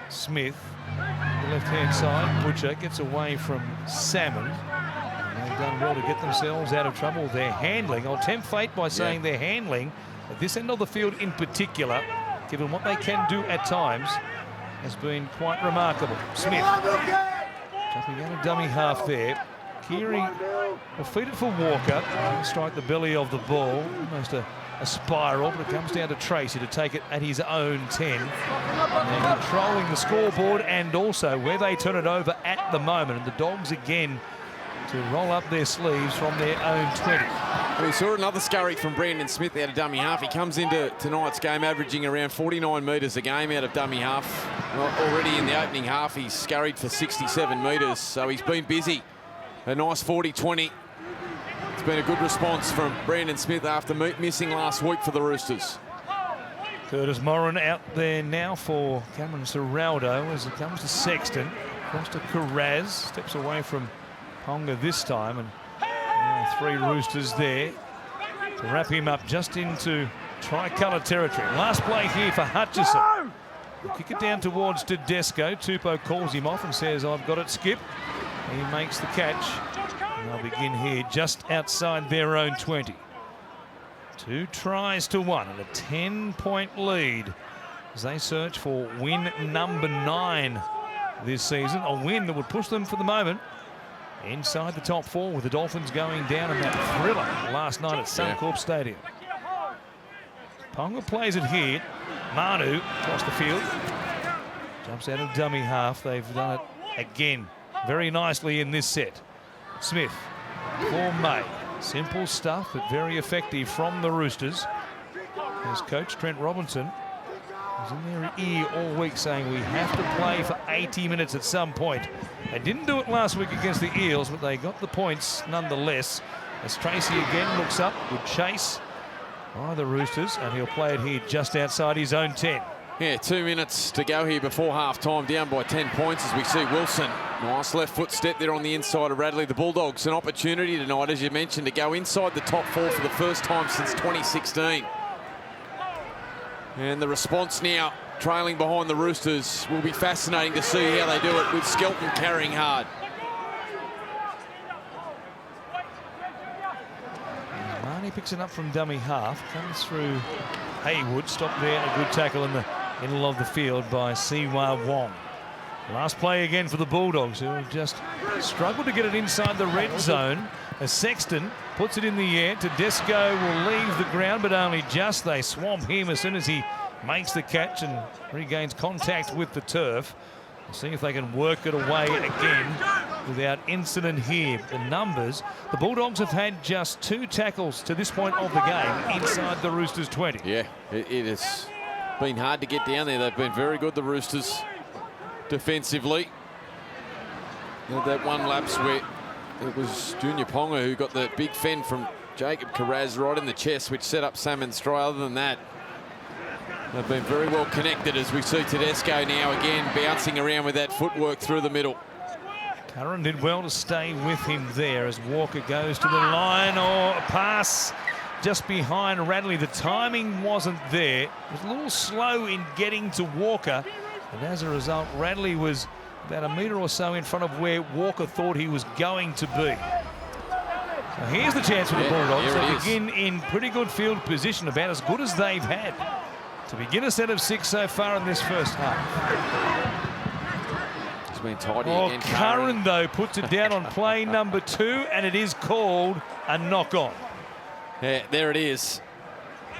Smith, the left-hand side. Butcher gets away from Salmon. And they've done well to get themselves out of trouble. Their handling, I'll tempt fate by saying their handling at this end of the field in particular, given what they can do at times, has been quite remarkable. Smith jumping out of dummy half there. Keary will feed it for Walker. Strike the belly of the ball. Almost a spiral, but it comes down to Tracy to take it at his own 10. And controlling the scoreboard and also where they turn it over at the moment. And the Dogs again to roll up their sleeves from their own 20. We saw another scurry from Brandon Smith out of dummy half. He comes into tonight's game averaging around 49 metres a game out of dummy half. Already in the opening half, he's scurried for 67 metres, so he's been busy. A nice 40-20. It's been a good response from Brandon Smith after missing last week for the Roosters. Curtis Moran out there now for Cameron Ciraldo as it comes to Sexton. Across to Carraz, steps away from Ponga this time, and three Roosters there to wrap him up just into tricolour territory. Last play here for Hutchison. He'll kick it down towards Tedesco. Tupou calls him off and says, "I've got it, Skip." He makes the catch. And they'll begin here just outside their own 20. 2 tries to 1 and a 10-point lead as they search for win number 9 this season. A win that would push them for the moment inside the top 4, with the Dolphins going down in that thriller last night at Suncorp Stadium. Ponga plays it here. Manu across the field. Jumps out of dummy half. They've done it again very nicely in this set. Smith for May. Simple stuff, but very effective from the Roosters. As coach Trent Robinson was in their ear all week saying we have to play for 80 minutes at some point. They didn't do it last week against the Eels, but they got the points nonetheless. As Tracy again looks up, good chase by the Roosters, and he'll play it here just outside his own 10. Yeah, 2 minutes to go here before half-time, down by 10 points as we see Wilson. Nice left foot step there on the inside of Radley. The Bulldogs, an opportunity tonight, as you mentioned, to go inside the top 4 for the first time since 2016. And the response now, trailing behind the Roosters, will be fascinating to see how they do it with Skelton carrying hard. Marnie picks it up from dummy half, comes through Haywood, stopped there, and a good tackle in the middle of the field by Siwa Wong. Last play again for the Bulldogs, who have just struggled to get it inside the red zone. As Sexton puts it in the air, Tedesco will leave the ground, but only just. They swamp him as soon as he makes the catch and regains contact with the turf. We'll see if they can work it away again without incident here. The numbers, the Bulldogs have had just 2 tackles to this point of the game inside the Roosters 20. Yeah, it has been hard to get down there. They've been very good, the Roosters, defensively. That one lapse where it was Junior Ponga who got the big fend from Jacob Carraz right in the chest, which set up Salmon Stray. Other than that, they've been very well connected as we see Tedesco now again bouncing around with that footwork through the middle. Curran did well to stay with him there as Walker goes to the line, or a pass just behind Radley. The timing wasn't there. It was a little slow in getting to Walker, and as a result, Radley was about a metre or so in front of where Walker thought he was going to be. So here's the chance for the Bulldogs. They begin in pretty good field position, about as good as they've had to begin a set of 6 so far in this first half. It's been tidy again. Curran, though, puts it down on play number 2, and it is called a knock-on. Yeah, there it is.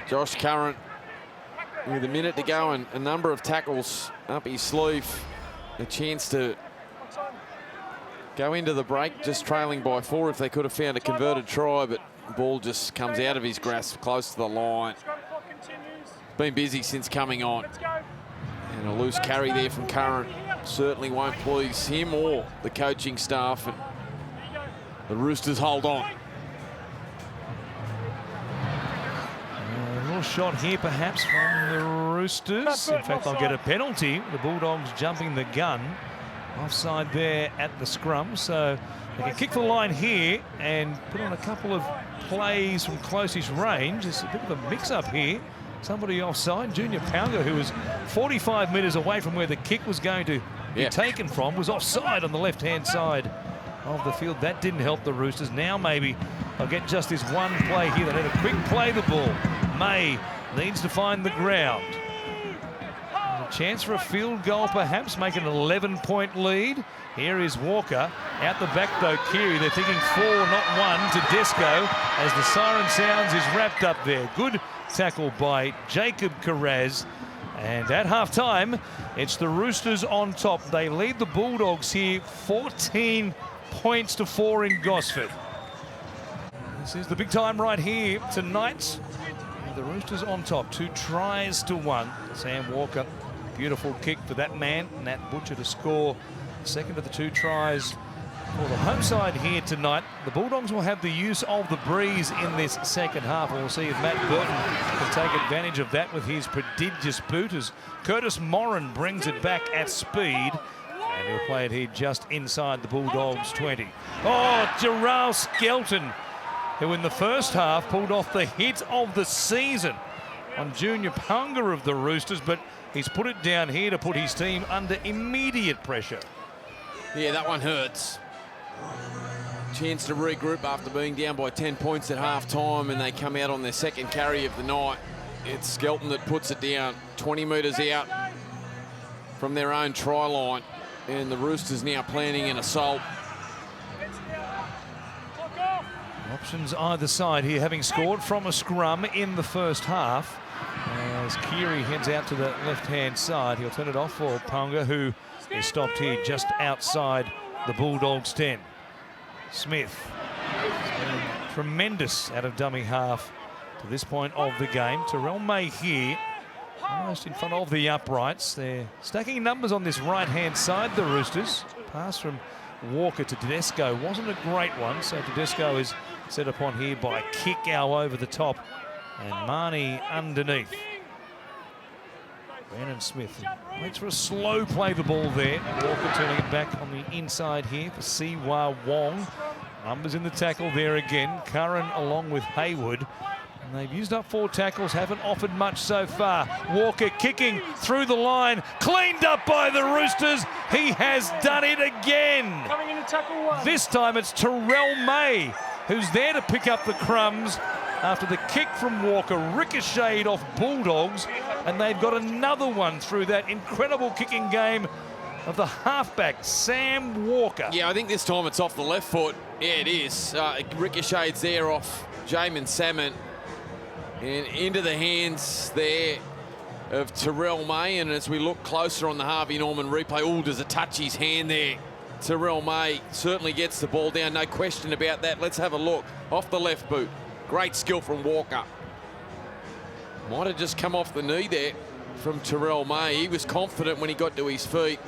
Josh Curran with a minute to go and a number of tackles up his sleeve. A chance to go into the break, just trailing by 4 if they could have found a converted try, but the ball just comes out of his grasp close to the line. Been busy since coming on. And a loose carry there from Curran certainly won't please him or the coaching staff. And the Roosters hold on. A little shot here perhaps from the Roosters. In fact, they'll get a penalty. The Bulldogs jumping the gun. Offside there at the scrum. So they can kick the line here and put on a couple of plays from closest range. It's a bit of a mix-up here. Somebody offside. Junior Paunga, who was 45 metres away from where the kick was going to be taken from, was offside on the left-hand side of the field. That didn't help the Roosters. Now maybe they'll get just this one play here. They need a quick play the ball. May needs to find the ground. A chance for a field goal, perhaps, make an 11-point lead. Here is Walker. Out the back, though, Keary. They're thinking 4, not 1, to Desco as the siren sounds is wrapped up there. Good tackle by Jacob Carraz. And at half-time, it's the Roosters on top. They lead the Bulldogs here 14 points to 4 in Gosford. This is the big time right here tonight. The Roosters on top, 2 tries to 1. Sam Walker, beautiful kick for that man, Nat Butcher, to score the second of the 2 tries For the home side here tonight, the Bulldogs will have the use of the breeze in this second half. We'll see if Matt Burton can take advantage of that with his prodigious boot as Curtis Moran brings it back at speed. And he'll play it here just inside the Bulldogs 20. Oh, Gerald Skelton, who in the first half pulled off the hit of the season on Junior Punga of the Roosters, but he's put it down here to put his team under immediate pressure. Yeah, that one hurts. Chance to regroup after being down by 10 points at half-time, and they come out on their second carry of the night. It's Skelton that puts it down 20 metres out from their own try line, and the Roosters now planning an assault. Options either side here, having scored from a scrum in the first half. As Keary heads out to the left-hand side, he'll turn it off for Punga, who is stopped here just outside the Bulldogs 10. Smith, tremendous out of dummy half to this point of the game. Terrell May here, almost in front of the uprights. They're stacking numbers on this right-hand side, the Roosters. Pass from Walker to Tedesco wasn't a great one, so Tedesco is set upon here by Kickow over the top and Marnie underneath. Brandon Smith waits for a slow play the ball there. Walker turning it back on the inside here for Siwa Wong. Numbers in the tackle there again. Curran along with Hayward. And they've used up 4 tackles, haven't offered much so far. Walker kicking through the line, cleaned up by the Roosters. He has done it again. Coming into tackle 1. This time it's Terrell May who's there to pick up the crumbs after the kick from Walker ricocheted off Bulldogs, and they've got another one through that incredible kicking game of the halfback, Sam Walker. Yeah, I think this time it's off the left foot. Yeah, it is. It ricochets there off Jamin Salmon and into the hands there of Terrell May. And as we look closer on the Harvey Norman replay, oh, does it touch his hand there? Terrell May certainly gets the ball down, no question about that. Let's have a look. Off the left boot. Great skill from Walker. Might have just come off the knee there from Terrell May. He was confident when he got to his feet.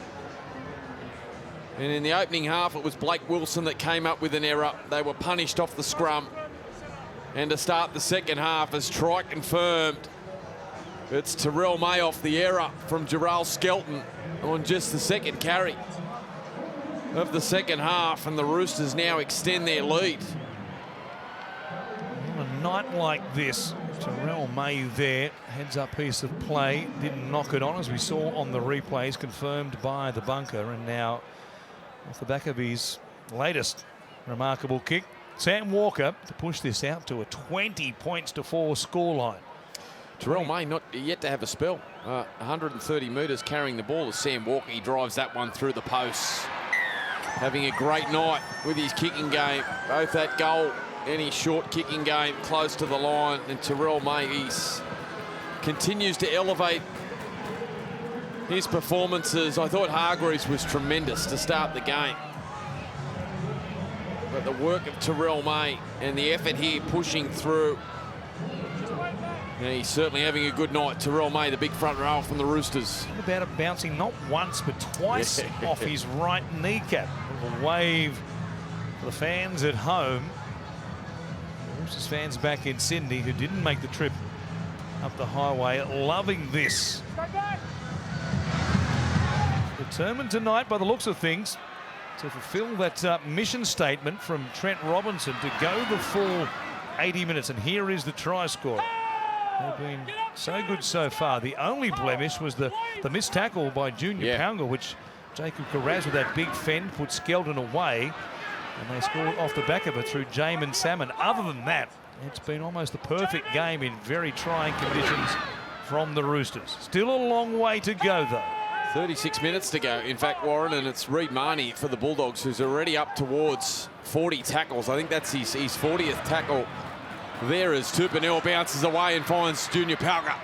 And in the opening half, it was Blake Wilson that came up with an error. They were punished off the scrum. And to start the second half, as Troy confirmed, it's Terrell May off the error from Gerald Skelton on just the second carry of the second half, and the Roosters now extend their lead. On a night like this, Terrell May there, heads up piece of play, didn't knock it on as we saw on the replays, confirmed by the bunker, and now off the back of his latest remarkable kick, Sam Walker to push this out to a 20 points to 4 scoreline. Terrell May not yet to have a spell. 130 metres carrying the ball as Sam Walker. He drives that one through the posts. Having a great night with his kicking game. Both that goal and his short kicking game close to the line. And Terrell May continues to elevate his performances. I thought Hargreaves was tremendous to start the game. But the work of Terrell May and the effort here pushing through. Yeah, he's certainly having a good night. Terrell May, the big front row from the Roosters. What about it bouncing not once but twice off his right kneecap? A wave for the fans at home. The Roosters fans back in Sydney who didn't make the trip up the highway, loving this. Determined tonight by the looks of things to fulfill that mission statement from Trent Robinson to go the full 80 minutes. And here is the try score. They've been so good so far. The only blemish was the missed tackle by Junior Punga, which Jacob Carraz with that big fend put Skelton away. And they scored off the back of it through Jamin Salmon. Other than that, it's been almost the perfect game in very trying conditions from the Roosters. Still a long way to go, though. 36 minutes to go, in fact, Warren, and it's Reid Marnie for the Bulldogs, who's already up towards 40 tackles. I think that's his 40th tackle there as Tupanel bounces away and finds Junior Punga.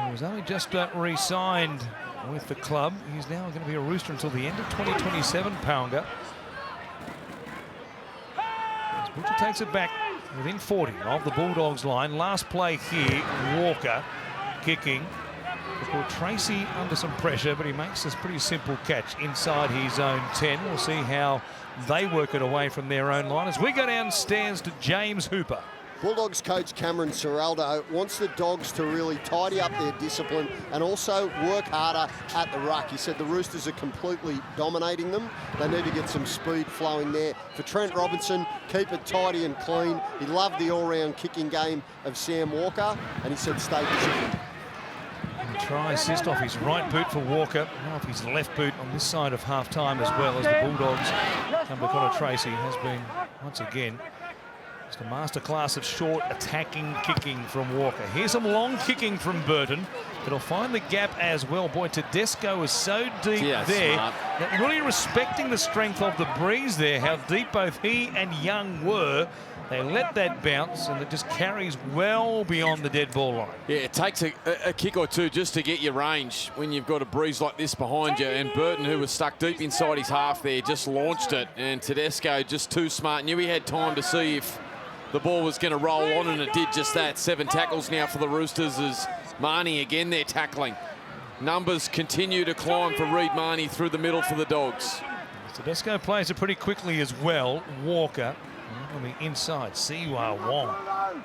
He was only just re-signed with the club. He's now going to be a Rooster until the end of 2027, Punga. As Butcher takes it back within 40 of the Bulldogs line. Last play here, Walker kicking. Well, Tracy under some pressure, but he makes this pretty simple catch inside his own 10. We'll see how they work it away from their own line as we go downstairs to James Hooper. Bulldogs coach Cameron Ciraldo wants the Dogs to really tidy up their discipline and also work harder at the ruck. He said the Roosters are completely dominating them. They need to get some speed flowing there. For Trent Robinson, keep it tidy and clean. He loved the all-round kicking game of Sam Walker, and he said stay disciplined. Try assist off his right boot for Walker, and off his left boot on this side of half-time as well, as the Bulldogs under Connor Tracy has been, once again, just a masterclass of short attacking kicking from Walker. Here's some long kicking from Burton. It'll find the gap as well. Boy, Tedesco is so deep there. That really respecting the strength of the breeze there, how deep both he and Young were. They let that bounce, and it just carries well beyond the dead ball line. Yeah, it takes a kick or two just to get your range when you've got a breeze like this behind you. And Burton, who was stuck deep inside his half there, just launched it. And Tedesco, just too smart, knew he had time to see if the ball was going to roll on, and it did just that. 7 tackles now for the Roosters as Marnie again there tackling. Numbers continue to climb for Reid Marnie through the middle for the Dogs. Tedesco plays it pretty quickly as well. Walker on the inside. Siwa Wong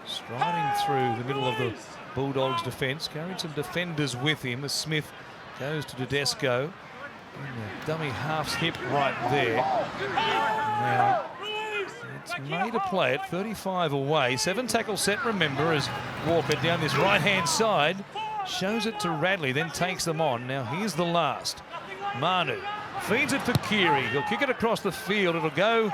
striding through the middle of the Bulldogs defence. Carried some defenders with him as Smith goes to Tedesco. And the dummy half's hip right there. Now it's made a play at 35 away. 7 tackle set, remember, as Walker down this right-hand side shows it to Radley, then takes them on. Now here's the last. Manu feeds it for Keary. He'll kick it across the field. It'll go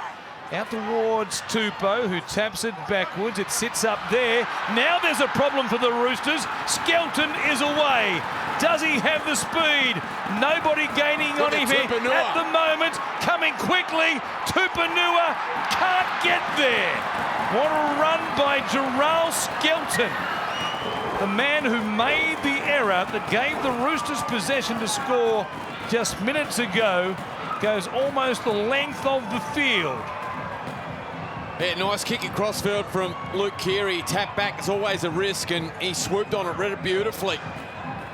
out towards Tupou, who taps it backwards. It sits up there. Now there's a problem for the Roosters. Skelton is away. Does he have the speed? Nobody gaining on him here at the moment. Coming quickly. Tupanua can't get there. What a run by Gerald Skelton. The man who made the error that gave the Roosters possession to score just minutes ago goes almost the length of the field. Yeah, nice kick across field from Luke Keary. Tap back is always a risk, and he swooped on it, read it beautifully.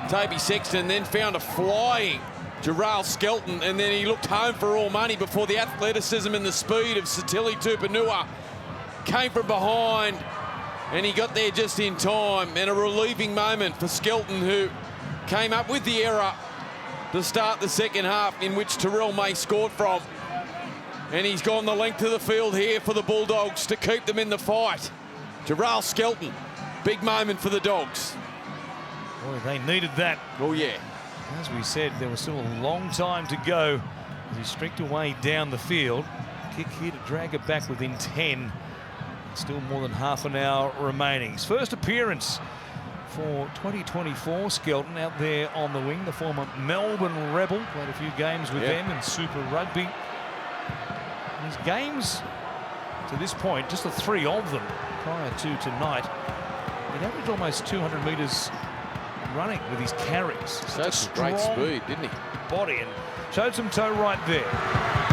Toby Sexton then found a flying Gerald Skelton, and then he looked home for all money before the athleticism and the speed of Satili Tupanua came from behind, and he got there just in time. And a relieving moment for Skelton, who came up with the error to start the second half, in which Terrell May scored from. And he's gone the length of the field here for the Bulldogs to keep them in the fight. Gerald Skelton, big moment for the Dogs. Boy, they needed that. Oh, yeah. As we said, there was still a long time to go as he streaked away down the field. Kick here to drag it back within 10. Still more than half an hour remaining. His first appearance for 2024, Skelton out there on the wing. The former Melbourne Rebel, played a few games with them in Super Rugby. His games to this point, just the 3 of them prior to tonight, he averaged almost 200 metres running with his carries. Such great speed, didn't he? Body, and showed some toe right there.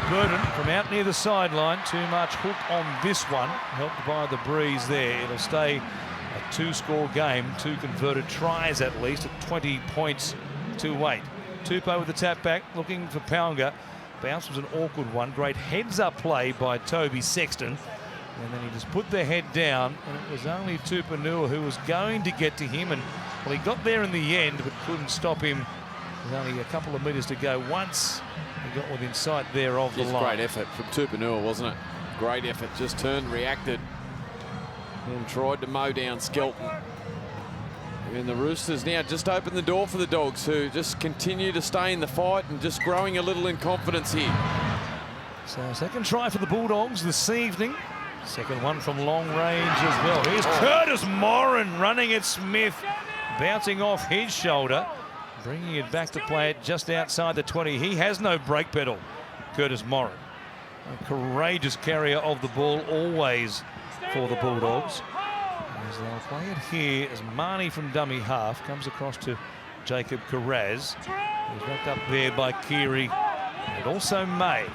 Burton from out near the sideline. Too much hook on this one, helped by the breeze there. It'll stay a 2-score game, 2 converted tries at least at 20 points to 8. Tupou with the tap back, looking for Paunga. Bounce was an awkward one. Great heads-up play by Toby Sexton. And then he just put the head down, and it was only Tupanua who was going to get to him. And, well, he got there in the end, but couldn't stop him. There's only a couple of metres to go. Once he got within sight there of the line. Great effort from Tupanua, wasn't it? Great effort. Just turned, reacted, and tried to mow down Skelton. And the Roosters now just open the door for the Dogs, who just continue to stay in the fight and just growing a little in confidence here. So second try for the Bulldogs this evening. Second one from long range as well. Here's Curtis Moran running at Smith, bouncing off his shoulder, bringing it back to play it just outside the 20. He has no brake pedal, Curtis Moran. A courageous carrier of the ball always for the Bulldogs. As they'll play it here as Marnie from dummy half comes across to Jacob Carraz. He's wrapped up there by Keary and also May.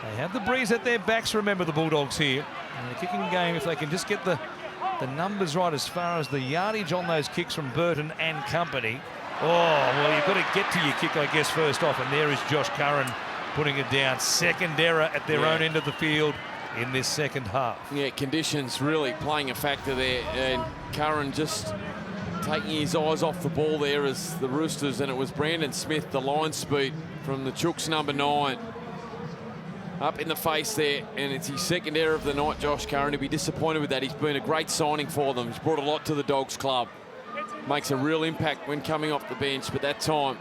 They have the breeze at their backs, remember, the Bulldogs here. And the kicking game, if they can just get the numbers right as far as the yardage on those kicks from Burton and company, Oh, well, you've got to get to your kick, I guess, first off. And there is Josh Curran putting it down. Second error at their own end of the field in this second half. Yeah, conditions really playing a factor there. And Curran just taking his eyes off the ball there as the Roosters, and it was Brandon Smith, the line speed from the Chooks number 9. Up in the face there, and it's his second error of the night, Josh Curran. He'll be disappointed with that. He's been a great signing for them. He's brought a lot to the Dogs club. Makes a real impact when coming off the bench, but that time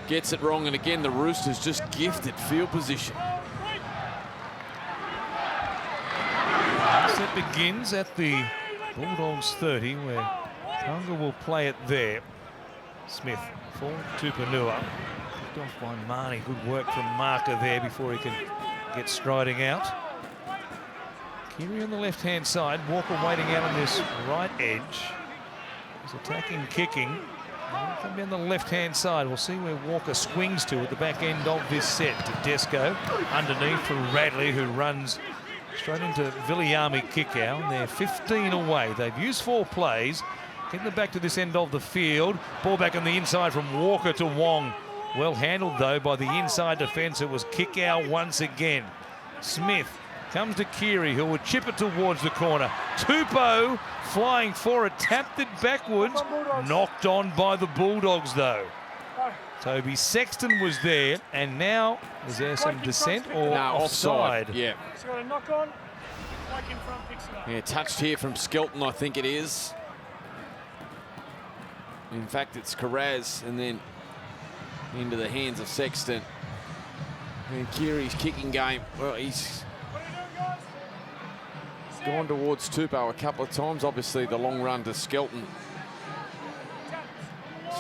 gets it wrong. And again, the Roosters just gifted field position. Set begins at the Bulldogs 30, where Tonga will play it there. Smith for Tupanua. Picked off by Marnie. Good work from Marker there before he can get striding out. Keary on the left-hand side. Walker waiting out on this right edge. He's attacking, kicking. He'll come down the left-hand side. We'll see where Walker swings to at the back end of this set. Tedesco underneath for Radley, who runs straight into Viliami kick-out. And they're 15 away. They've used 4 plays. Getting them back to this end of the field. Ball back on the inside from Walker to Wong. Well handled, though, by the inside defence. It was kick-out once again. Smith comes to Keary, who would chip it towards the corner. Tupou flying for it, tapped it backwards. Knocked on by the Bulldogs, though. Toby Sexton was there, and now is there some dissent or offside? Yeah. He's got a knock on. Like in front, picks it up. Yeah, touched here from Skelton, I think it is. In fact, it's Carraz, and then into the hands of Sexton. And Keary's kicking game, well, he's gone towards Tupou a couple of times. Obviously, the long run to Skelton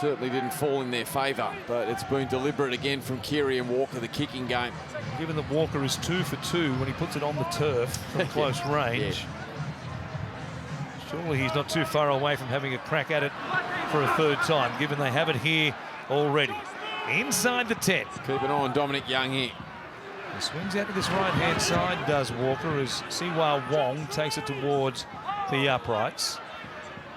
certainly didn't fall in their favour, but it's been deliberate again from Keary and Walker, the kicking game. Given that Walker is 2 for 2 when he puts it on the turf from close range, surely he's not too far away from having a crack at it for a third time, given they have it here already. Inside the 10. Keep an eye on Dominic Young here. He swings out to this right-hand side, does Walker, as Siwa Wong takes it towards the uprights.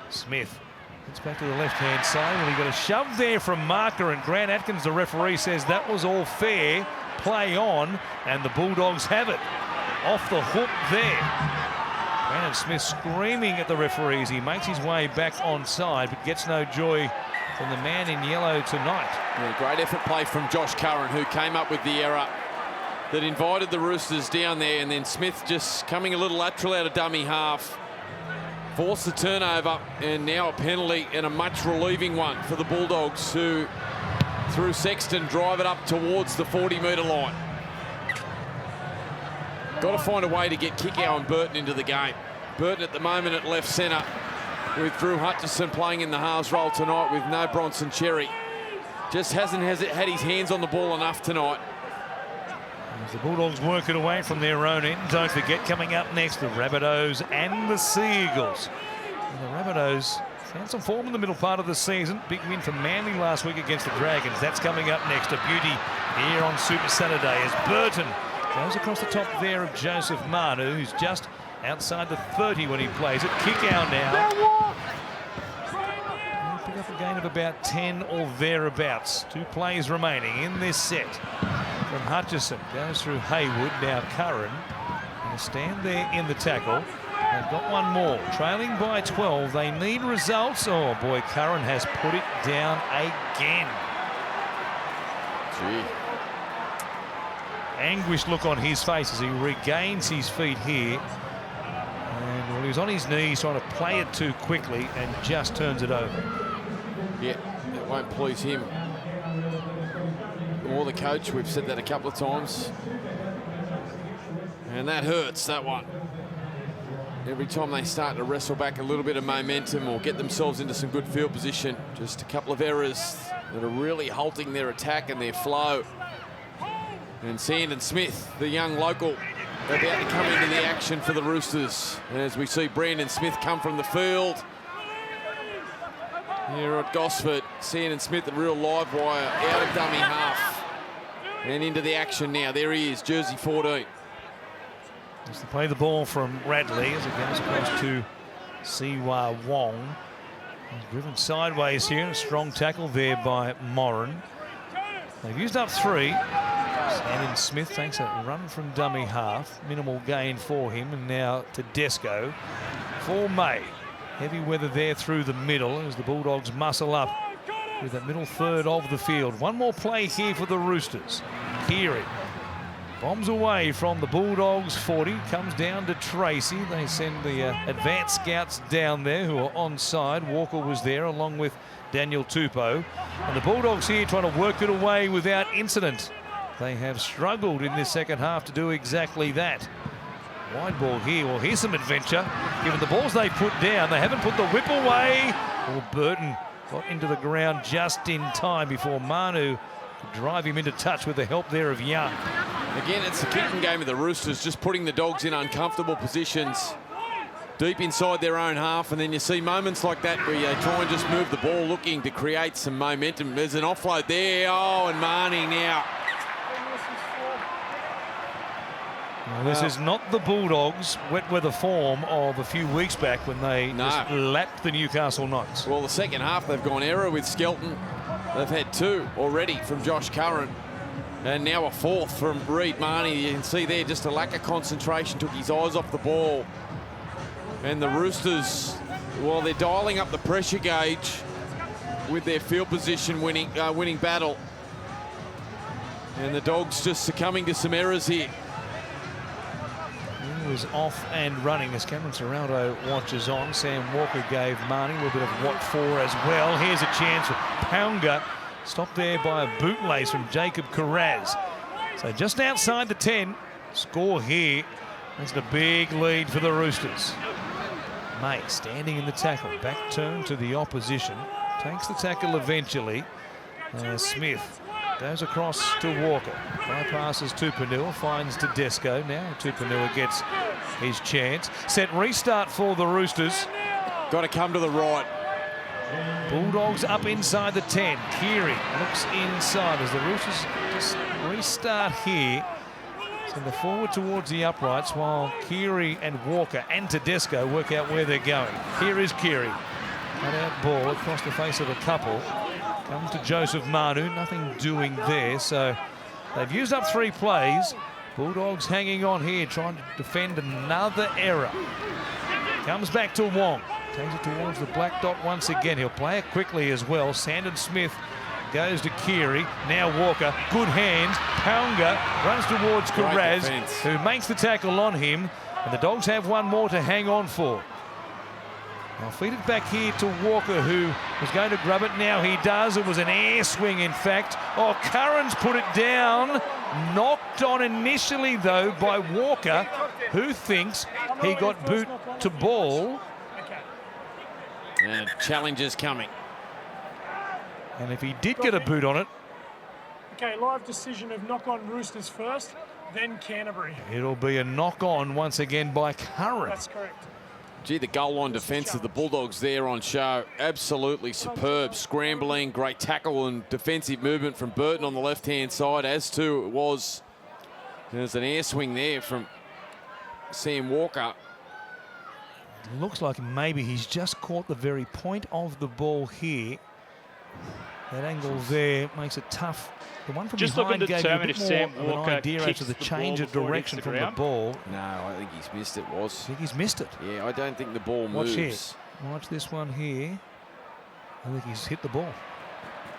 Smith gets back to the left-hand side. Well, he got a shove there from Marker, and Grant Atkins, the referee, says that was all fair. Play on, and the Bulldogs have it. Off the hook there. Brandon Smith screaming at the referees. He makes his way back onside, but gets no joy from the man in yellow tonight. Yeah, great effort play from Josh Curran, who came up with the error that invited the Roosters down there, and then Smith just coming a little lateral out of dummy half. Forced the turnover, and now a penalty, and a much relieving one for the Bulldogs, who, through Sexton, drive it up towards the 40-metre line. Got to find a way to get Kickow and Burton into the game. Burton at the moment at left centre, with Drew Hutchison playing in the halves role tonight with no Bronson Cherry. Just hasn't had his hands on the ball enough tonight. As the Bulldogs work it away from their own end. Don't forget, coming up next, the Rabbitohs and the Seagulls. And the Rabbitohs found some form in the middle part of the season. Big win for Manly last week against the Dragons. That's coming up next. A beauty here on Super Saturday as Burton goes across the top there of Joseph Manu, who's just outside the 30 when he plays it. Kick out now. He'll pick up a gain of about 10 or thereabouts. 2 plays remaining in this set. From Hutchison, goes through Haywood, now Curran. Going to stand there in the tackle. They've got one more, trailing by 12. They need results. Oh boy, Curran has put it down again. Gee. Anguished look on his face as he regains his feet here. And well, he was on his knees trying to play it too quickly and just turns it over. Yeah, it won't please him or the coach. We've said that a couple of times. And that hurts, that one. Every time they start to wrestle back a little bit of momentum or get themselves into some good field position, just a couple of errors that are really halting their attack and their flow. And Sandon Smith, the young local, about to come into the action for the Roosters. And as we see Brandon Smith come from the field here at Gosford, Sandon Smith, the real live wire, out of dummy half and into the action now. There he is, jersey 14. As they play the ball from Radley as it goes across to Siwa Wong. He's driven sideways here. A strong tackle there by Moran. They've used up 3. Sandon Smith takes a run from dummy half. Minimal gain for him. And now Tedesco for May. Heavy weather there through the middle as the Bulldogs muscle up with that middle third of the field. One more play here for the Roosters. Keary bombs away from the Bulldogs 40. Comes down to Tracy. They send the advanced scouts down there who are onside. Walker was there along with Daniel Tupou. And the Bulldogs here trying to work it away without incident. They have struggled in this second half to do exactly that. Wide ball here. Well, here's some adventure. Given the balls they put down, they haven't put the whip away. Well, Burton got into the ground just in time before Manu could drive him into touch with the help there of Young. Again, it's the kicking game of the Roosters, just putting the Dogs in uncomfortable positions deep inside their own half, and then you see moments like that where they try and just move the ball looking to create some momentum. There's an offload there. Oh, and Marnie now. Well, this is not the Bulldogs' wet weather form of a few weeks back when they just lapped the Newcastle Knights. Well, the second half they've gone error with Skelton. They've had 2 already from Josh Curran, and now a 4th from Reid Marnie. You can see there just a lack of concentration, took his eyes off the ball. And the Roosters, well, they're dialing up the pressure gauge with their field position winning battle. And the Dogs just succumbing to some errors here. He was off and running as Cameron Serraldo watches on. Sam Walker gave Marnie a little bit of what for as well. Here's a chance for Pounga. Stopped there by a bootlace from Jacob Carraz. So just outside the 10. Score here. That's a big lead for the Roosters. May standing in the tackle. Back turn to the opposition. Takes the tackle eventually. Smith goes across to Walker. Bypasses Tupanua. Finds Tedesco. Now Tupanua gets his chance. Set restart for the Roosters. Got to come to the right. Bulldogs up inside the 10. Keary looks inside as the Roosters just restart here. Send the forward towards the uprights while Keary and Walker and Tedesco work out where they're going. Here is Keary. Cut out ball across the face of a couple. Comes to Joseph Manu. Nothing doing there. So they've used up 3 plays. Bulldogs hanging on here, trying to defend another error. Comes back to Wong. Takes it towards the black dot once again. He'll play it quickly as well. Sandon Smith goes to Keary. Now Walker. Good hands. Pounga runs towards Carraz, who makes the tackle on him. And the Dogs have one more to hang on for. They'll feed it back here to Walker, who was going to grab it. Now he does. It was an air swing, in fact. Oh, Curran's put it down. Knocked on initially, though, by Walker, who thinks he got boot to ball. And challenges coming. And if he did get a boot on it... Okay, live decision of knock on Roosters first, then Canterbury. It'll be a knock on once again by Curran. That's correct. Gee, the goal line defence of the Bulldogs there on show. Absolutely superb. Scrambling, great tackle and defensive movement from Burton on the left-hand side, as too it was. There's an air swing there from Sam Walker. Looks like maybe he's just caught the very point of the ball here. That angle there makes it tough. The one from behind gave you a bit more of an idea as to the change of direction from the ball. No, I think he's missed it, Was. I think he's missed it. Yeah, I don't think the ball moves. Watch here. Watch this one here. I think he's hit the ball.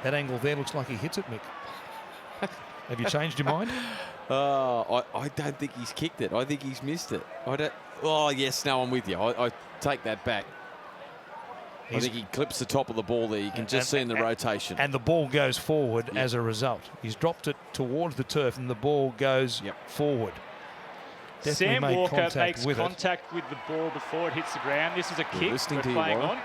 That angle there looks like he hits it, Mick. Have you changed your mind? I don't think he's kicked it. I think he's missed it. I don't. Oh, yes, no, I'm with you. I take that back. I think he clips the top of the ball there. You can just see in the rotation. And the ball goes forward as a result. He's dropped it towards the turf and the ball goes forward. Definitely Sam Walker makes contact with the ball before it hits the ground. This is a kick we're playing on.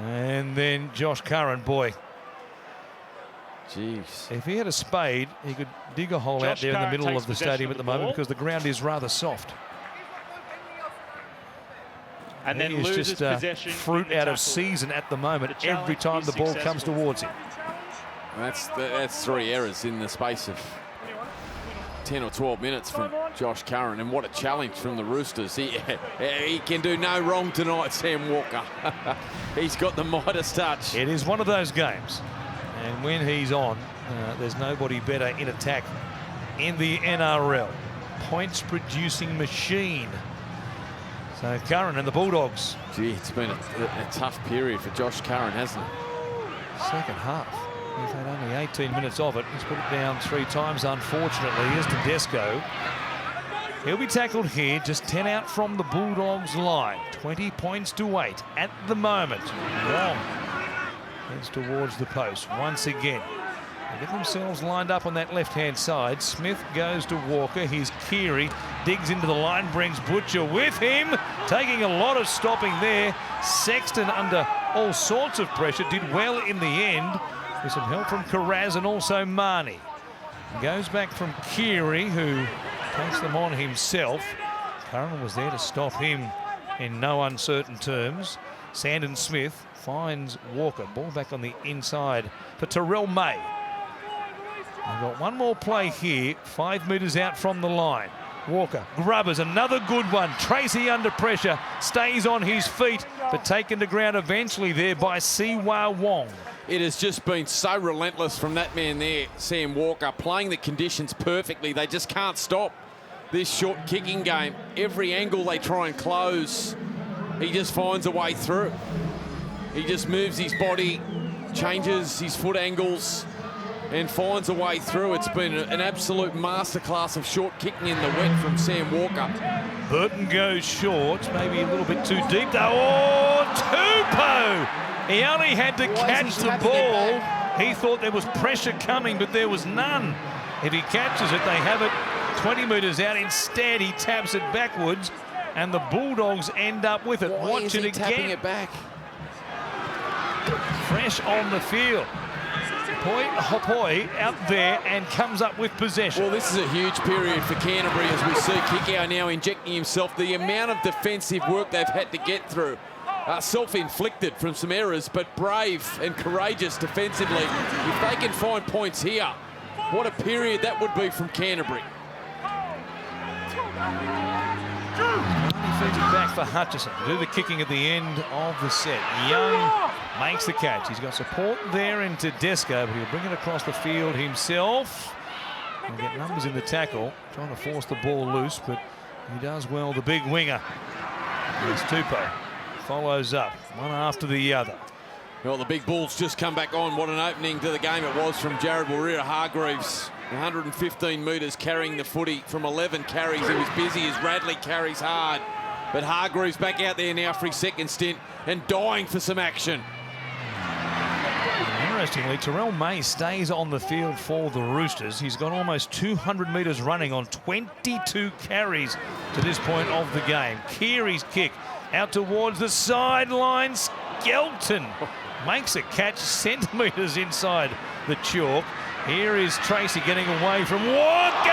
And then Josh Curran, boy. Jeez. If he had a spade, he could dig a hole out there in the middle of the stadium at the moment because the ground is rather soft. And then loses just possession. Fruit out of season at the moment every time the ball comes towards him. That's 3 errors in the space of 10 or 12 minutes from Josh Curran, and what a challenge from the Roosters. He can do no wrong tonight, Sam Walker. He's got the Midas touch. It is one of those games, and when he's on, there's nobody better in attack in the NRL. Points producing machine. So Curran and the Bulldogs. Gee, it's been a tough period for Josh Curran, hasn't it? Second half. He's had only 18 minutes of it. He's put it down 3 times, unfortunately. Here's Tedesco. He'll be tackled here, just 10 out from the Bulldogs line. 20 points to 8 at the moment. Wong heads towards the post once again. They get themselves lined up on that left-hand side. Smith goes to Walker. Here's Keary. Digs into the line, brings Butcher with him. Taking a lot of stopping there. Sexton under all sorts of pressure. Did well in the end with some help from Carraz and also Marnie. Goes back from Keary, who takes them on himself. Curran was there to stop him in no uncertain terms. Sandon Smith finds Walker. Ball back on the inside for Terrell May. We've got one more play here, 5 metres out from the line. Walker, Grubbers, another good one. Tracy under pressure, stays on his feet, but taken to ground eventually there by Siwa Wong. It has just been so relentless from that man there, Sam Walker, playing the conditions perfectly. They just can't stop this short kicking game. Every angle they try and close, he just finds a way through. He just moves his body, changes his foot angles, and finds a way through. It's been an absolute masterclass of short kicking in the wet from Sam Walker. Burton goes short, maybe a little bit too deep though. Oh, Tupou! He only had to catch the ball. He thought there was pressure coming, but there was none. If he catches it, they have it 20 metres out. Instead, he taps it backwards, and the Bulldogs end up with it. Why Watch is it he again. tapping it back? Fresh on the field. Hopoi out there and comes up with possession. Well, this is a huge period for Canterbury as we see Kikau now injecting himself. The amount of defensive work they've had to get through. Self-inflicted from some errors, but brave and courageous defensively. If they can find points here, what a period that would be from Canterbury. He feeds it back for Hutchison to do the kicking at the end of the set. Young makes the catch. He's got support there in Tedesco, but he'll bring it across the field himself. He'll get numbers in the tackle, trying to force the ball loose, but he does well, the big winger. There's Tupou. Follows up, one after the other. Well, the big Bulls just come back on. What an opening to the game it was from Jared Warrior-Hargreaves. 115 metres carrying the footy from 11 carries. He was busy as Radley carries hard. But Hargreaves back out there now for his second stint and dying for some action. Interestingly, Terrell May stays on the field for the Roosters. He's got almost 200 metres running on 22 carries to this point of the game. Keary's kick out towards the sideline. Skelton makes a catch centimetres inside the chalk. Here is Tracy getting away from Walker,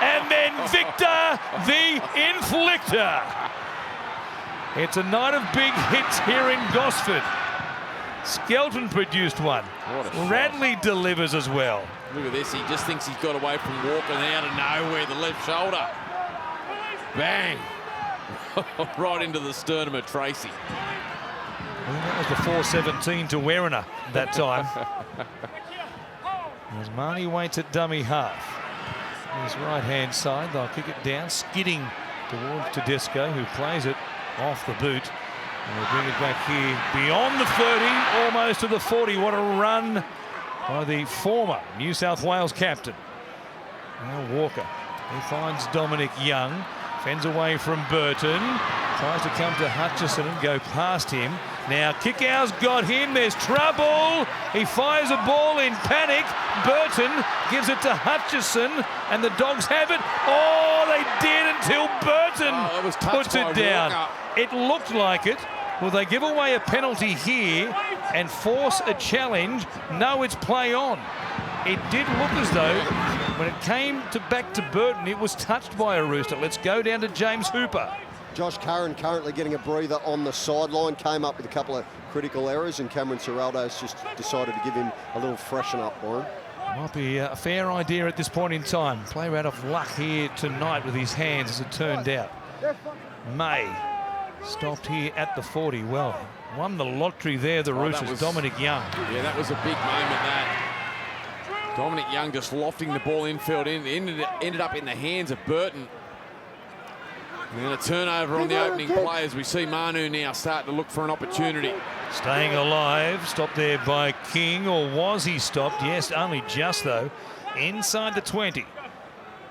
and then Victor, the inflictor. It's a night of big hits here in Gosford. Skelton produced one. Radley delivers as well. Look at this, he just thinks he's got away from Walker, and out of nowhere, the left shoulder. Bang! Right into the sternum of Tracy. Well, that was the 4.17 to Werner that time. As Marnie waits at dummy half. His right-hand side, they'll kick it down, skidding towards Tedesco, who plays it off the boot. And we'll bring it back here beyond the 30, almost to the 40. What a run by the former New South Wales captain. Now Walker, he finds Dominic Young, fends away from Burton, tries to come to Hutchison and go past him. Now Kikau's got him, there's trouble. He fires a ball in panic. Burton gives it to Hutchison, and the Dogs have it. Oh, they did until Burton puts it down. Walker. It looked like it. Will they give away a penalty here and force a challenge? No, it's play on. It did look as though when it came back to Burton, it was touched by a Rooster. Let's go down to James Hooper. Josh Curran currently getting a breather on the sideline, came up with a couple of critical errors, and Cameron Ciraldo's just decided to give him a little freshen up for him. Might be a fair idea at this point in time. Player out of luck here tonight with his hands, as it turned out. May stopped here at the 40. Well, won the lottery there, the Roosters. Dominic Young. Yeah, that was a big moment, that. Dominic Young just lofting the ball infield in. Ended up in the hands of Burton. And then a turnover on the opening play as we see Manu now start to look for an opportunity. Staying alive, stopped there by King, or was he stopped? Yes, only just though. Inside the 20.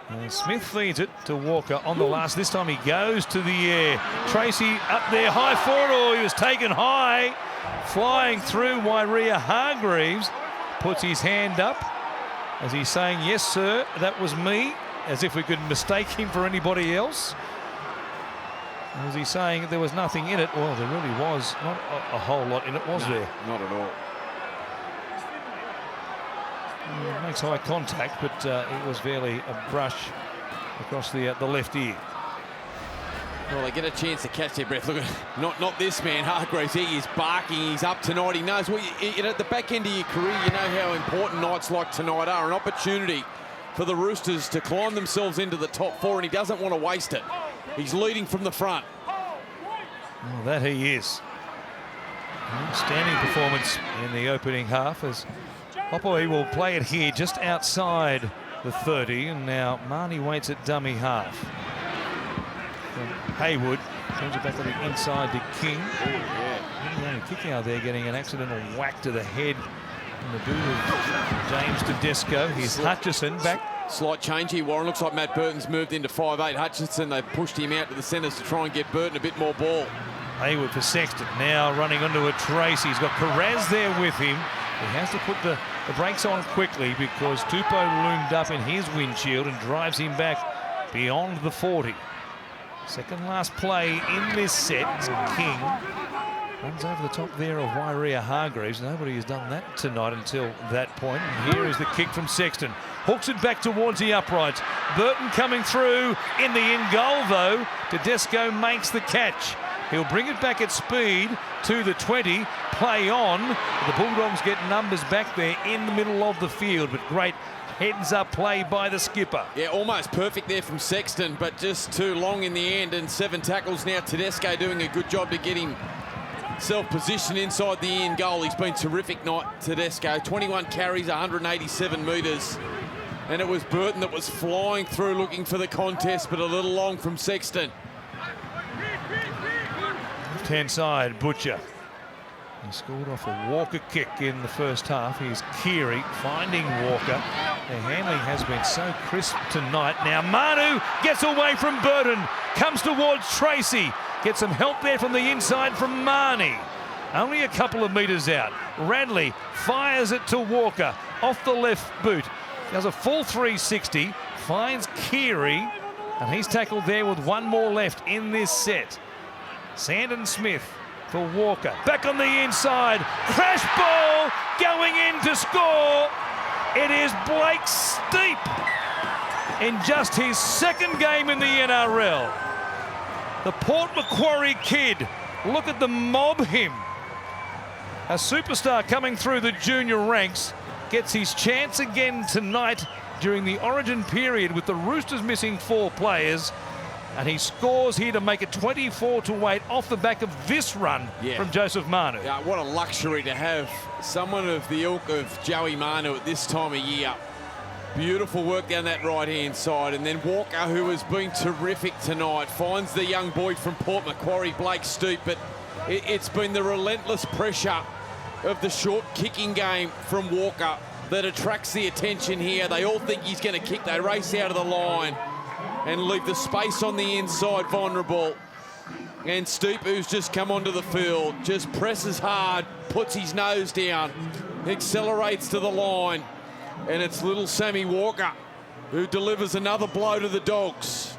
And Smith feeds it to Walker on the last. This time he goes to the air. Tracy up there, high forward. Oh, he was taken high. Flying through Wairea Hargreaves. Puts his hand up as he's saying, yes, sir, that was me. As if we could mistake him for anybody else. Was he saying there was nothing in it? Well, there really was not a whole lot in it, was there? Not at all. Makes eye contact, but it was barely a brush across the left ear. Well, they get a chance to catch their breath. Look at not this man, Hargreaves. He is barking. He's up tonight. He knows. Well, at the back end of your career, you know how important nights like tonight are. An opportunity for the Roosters to climb themselves into the top 4, and he doesn't want to waste it. He's leading from the front. Well, that he is. Outstanding performance in the opening half as Hopoi will play it here just outside the 30, and now Marnie waits at dummy half. From Haywood turns it back to the inside to King. Oh, yeah. Kick out there, getting an accidental whack to the head in the boot of James Tedesco. Here's Hutchison back. Slight change here, Warren. Looks like Matt Burton's moved into 5'8". Hutchinson, they've pushed him out to the centres to try and get Burton a bit more ball. Haywood for Sexton, now running onto a Tracy. He's got Carraz there with him. He has to put the brakes on quickly because Tupou loomed up in his windshield and drives him back beyond the 40. Second last play in this set. King runs over the top there of Wairea Hargreaves. Nobody has done that tonight until that point. And here is the kick from Sexton. Hooks it back towards the uprights. Burton coming through in the in goal though. Tedesco makes the catch. He'll bring it back at speed to the 20. Play on. The Bulldogs get numbers back there in the middle of the field, but great heads-up play by the skipper. Yeah, almost perfect there from Sexton, but just too long in the end, and 7 tackles now. Tedesco doing a good job to get him self-positioned inside the in goal. He's been terrific night, Tedesco. 21 carries, 187 metres. And it was Burton that was flying through looking for the contest, but a little long from Sexton. Left-hand side, Butcher. He scored off a Walker kick in the first half. Here's Keary finding Walker. Their handling has been so crisp tonight. Now Manu gets away from Burton, comes towards Tracy. Gets some help there from the inside from Marnie. Only a couple of metres out. Radley fires it to Walker off the left boot. Does a full 360, finds Keary, and he's tackled there with one more left in this set. Sandon Smith for Walker. Back on the inside. Crash ball going in to score. It is Blake Steep in just his second game in the NRL. The Port Macquarie kid. Look at the mob him. A superstar coming through the junior ranks. Gets his chance again tonight during the Origin period with the Roosters missing 4 players. And he scores here to make it 24-8 off the back of this run from Joseph Manu. Yeah, what a luxury to have someone of the ilk of Joey Manu at this time of year. Beautiful work down that right-hand side. And then Walker, who has been terrific tonight, finds the young boy from Port Macquarie, Blake Steep. But it's been the relentless pressure of the short kicking game from Walker that attracts the attention here. They all think he's going to kick. They race out of the line and leave the space on the inside vulnerable. And Steep, who's just come onto the field, just presses hard, puts his nose down, accelerates to the line. And it's little Sammy Walker who delivers another blow to the Dogs.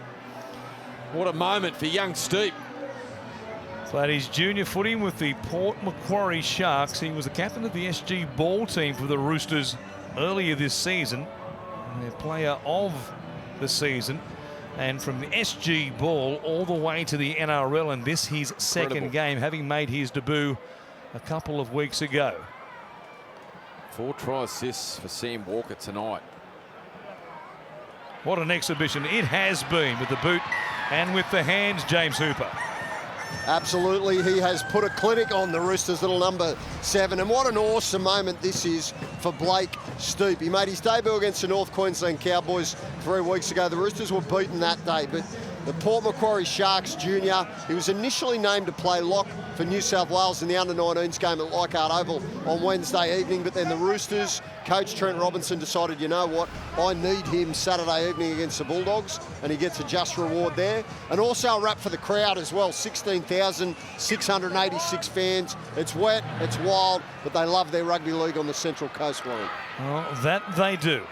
What a moment for young Steep. Played his junior footing with the Port Macquarie Sharks. He was the captain of the SG ball team for the Roosters earlier this season. Their player of the season. And from the SG ball all the way to the NRL, and this his second game, having made his debut a couple of weeks ago. 4 try assists for Sam Walker tonight. What an exhibition it has been with the boot and with the hands, James Hooper. Absolutely, he has put a clinic on the Roosters, little number 7, and what an awesome moment this is for Blake Stoop. He made his debut against the North Queensland Cowboys 3 weeks ago. The Roosters were beaten that day, but the Port Macquarie Sharks junior, he was initially named to play lock for New South Wales in the under-19s game at Leichhardt Oval on Wednesday evening, but then the Roosters, coach Trent Robinson decided, you know what, I need him Saturday evening against the Bulldogs, and he gets a just reward there. And also a wrap for the crowd as well, 16,686 fans. It's wet, it's wild, but they love their rugby league on the Central Coast, Warren. Well, that they do.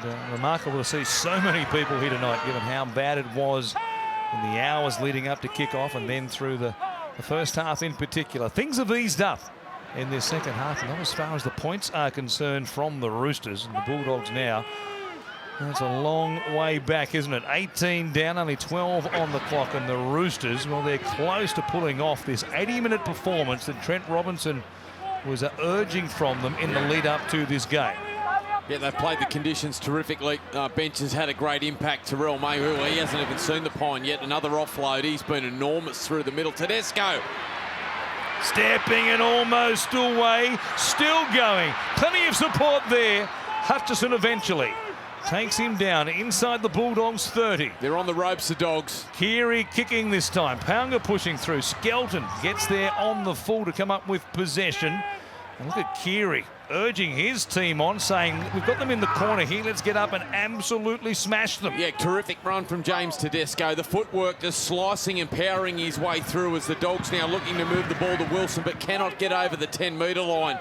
And remarkable to see so many people here tonight, given how bad it was in the hours leading up to kick-off and then through the first half in particular. Things have eased up in this second half, and as far as the points are concerned from the Roosters and the Bulldogs now, that's a long way back, isn't it? 18 down, only 12 on the clock, and the Roosters, well, they're close to pulling off this 80-minute performance that Trent Robinson was urging from them in the lead up to this game. Yeah, they've played the conditions terrifically. Bench has had a great impact. Terrell May, who he hasn't even seen the pine yet. Another offload. He's been enormous through the middle. Tedesco. Stepping and almost away. Still going. Plenty of support there. Hutchison eventually takes him down inside the Bulldogs 30. They're on the ropes, the Dogs. Keary kicking this time. Pounger pushing through. Skelton gets there on the full to come up with possession. And look at Keary urging his team on, saying, we've got them in the corner here, let's get up and absolutely smash them. Yeah, terrific run from James Tedesco. The footwork just slicing and powering his way through as the Dogs now looking to move the ball to Wilson, but cannot get over the 10-metre line.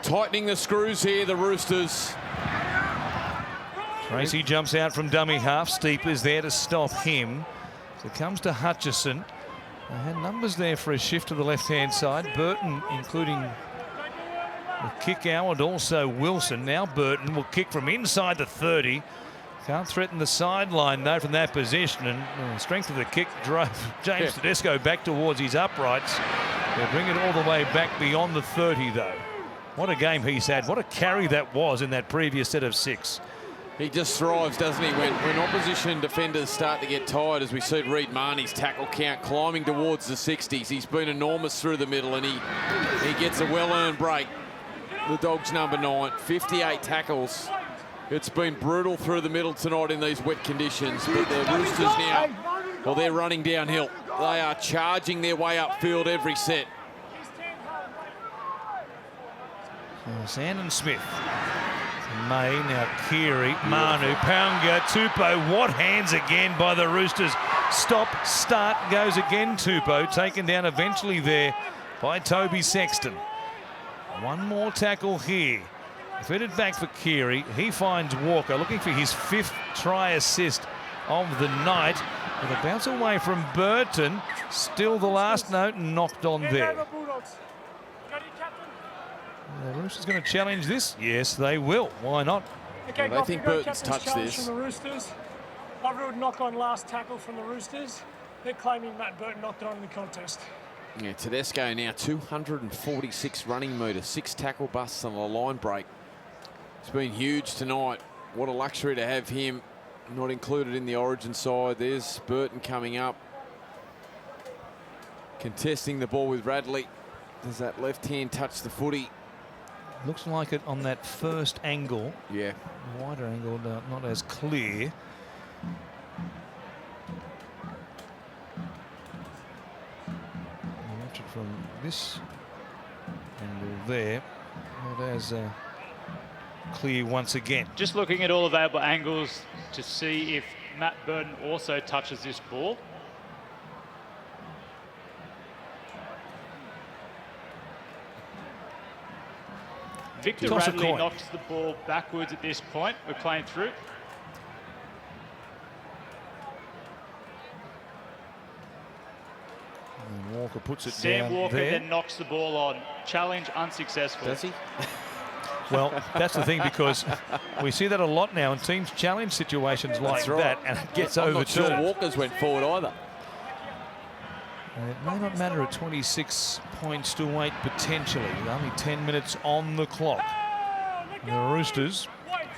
Tightening the screws here, the Roosters. Tracy jumps out from dummy half. Steep is there to stop him. So it comes to Hutchison. They had numbers there for a shift to the left-hand side. Burton, including the kick out, and also Wilson. Now Burton will kick from inside the 30. Can't threaten the sideline, though, from that position. And the strength of the kick drove James Tedesco back towards his uprights. They'll bring it all the way back beyond the 30, though. What a game he's had. What a carry that was in that previous set of 6. He just thrives, doesn't he, when opposition defenders start to get tired, as we see Reid Marnie's tackle count climbing towards the 60s. He's been enormous through the middle, and he gets a well-earned break. The Dogs number 9, 58 tackles. It's been brutal through the middle tonight in these wet conditions, but the Roosters now, well, they're running downhill. They are charging their way upfield every set. Sandon Smith. May, now Keary, Manu, Pounger, Tupou. What hands again by the Roosters. Stop, start, goes again Tupou. Taken down eventually there by Toby Sexton. One more tackle here. Fed it back for Keary. He finds Walker looking for his 5th try assist of the night. With a bounce away from Burton. Still the last note knocked on there. The Roosters going to challenge this? Yes, they will. Why not? Okay, well, they think Burton's touched this. From the Roosters. I've ruled knock-on last tackle from the Roosters. They're claiming Matt Burton knocked it on in the contest. Yeah, Tedesco now 246 running metres, 6 tackle busts on a line break. It's been huge tonight. What a luxury to have him not included in the origin side. There's Burton coming up, contesting the ball with Radley. Does that left hand touch the footy? Looks like it on that first angle. Yeah. Wider angle, not as clear. Watch it from this angle there. Not as clear once again. Just looking at all available angles to see if Matt Burton also touches this ball. Victor Radley knocks the ball backwards at this point. We're playing through. And Walker puts it Sam down Walker there. then knocks the ball on. Challenge unsuccessful. Does he? Well, that's the thing, because we see that a lot now in teams challenge situations like that, and it gets I'm overturned. not sure Walker's went forward either. It may not matter at 26 points to 8 potentially. Only 10 minutes on the clock. The Roosters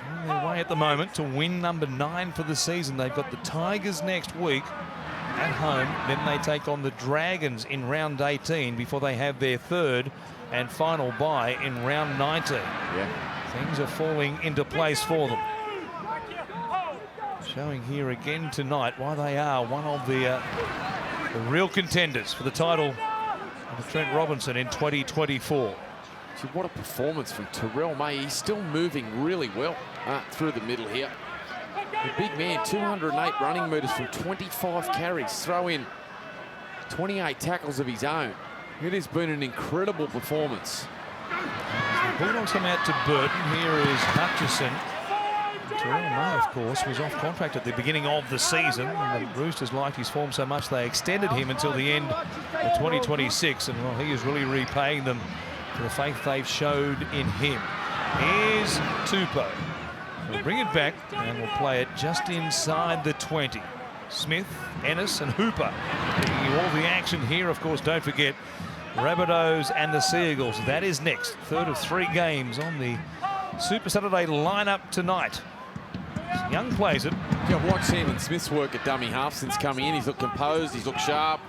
on their way at the moment to win number 9 for the season. They've got the Tigers next week at home. Then they take on the Dragons in round 18 before they have their third and final bye in round 19. Yeah. Things are falling into place for them. Showing here again tonight why they are one of the real contenders for the title of Trent Robinson in 2024. See, what a performance from Terrell May. He's still moving really well through the middle here. The big man, 208 running meters from 25 carries. Throw in 28 tackles of his own. It has been an incredible performance. The Bulldogs come out to Burton. Here is Hutchison. Terrell May, of course, was off contract at the beginning of the season. And the Roosters liked his form so much they extended him until the end of 2026. And well, he is really repaying them for the faith they've showed in him. Here's Tupou. We'll bring it back and we'll play it just inside the 20. Smith, Ennis and Hooper giving you all the action here. Of course, don't forget Rabbitohs and the Seagulls. That is next. Third of 3 games on the Super Saturday lineup tonight. Young plays it. Yeah, watch Sandon Smith's work at dummy half since coming in. He's looked composed, he's looked sharp.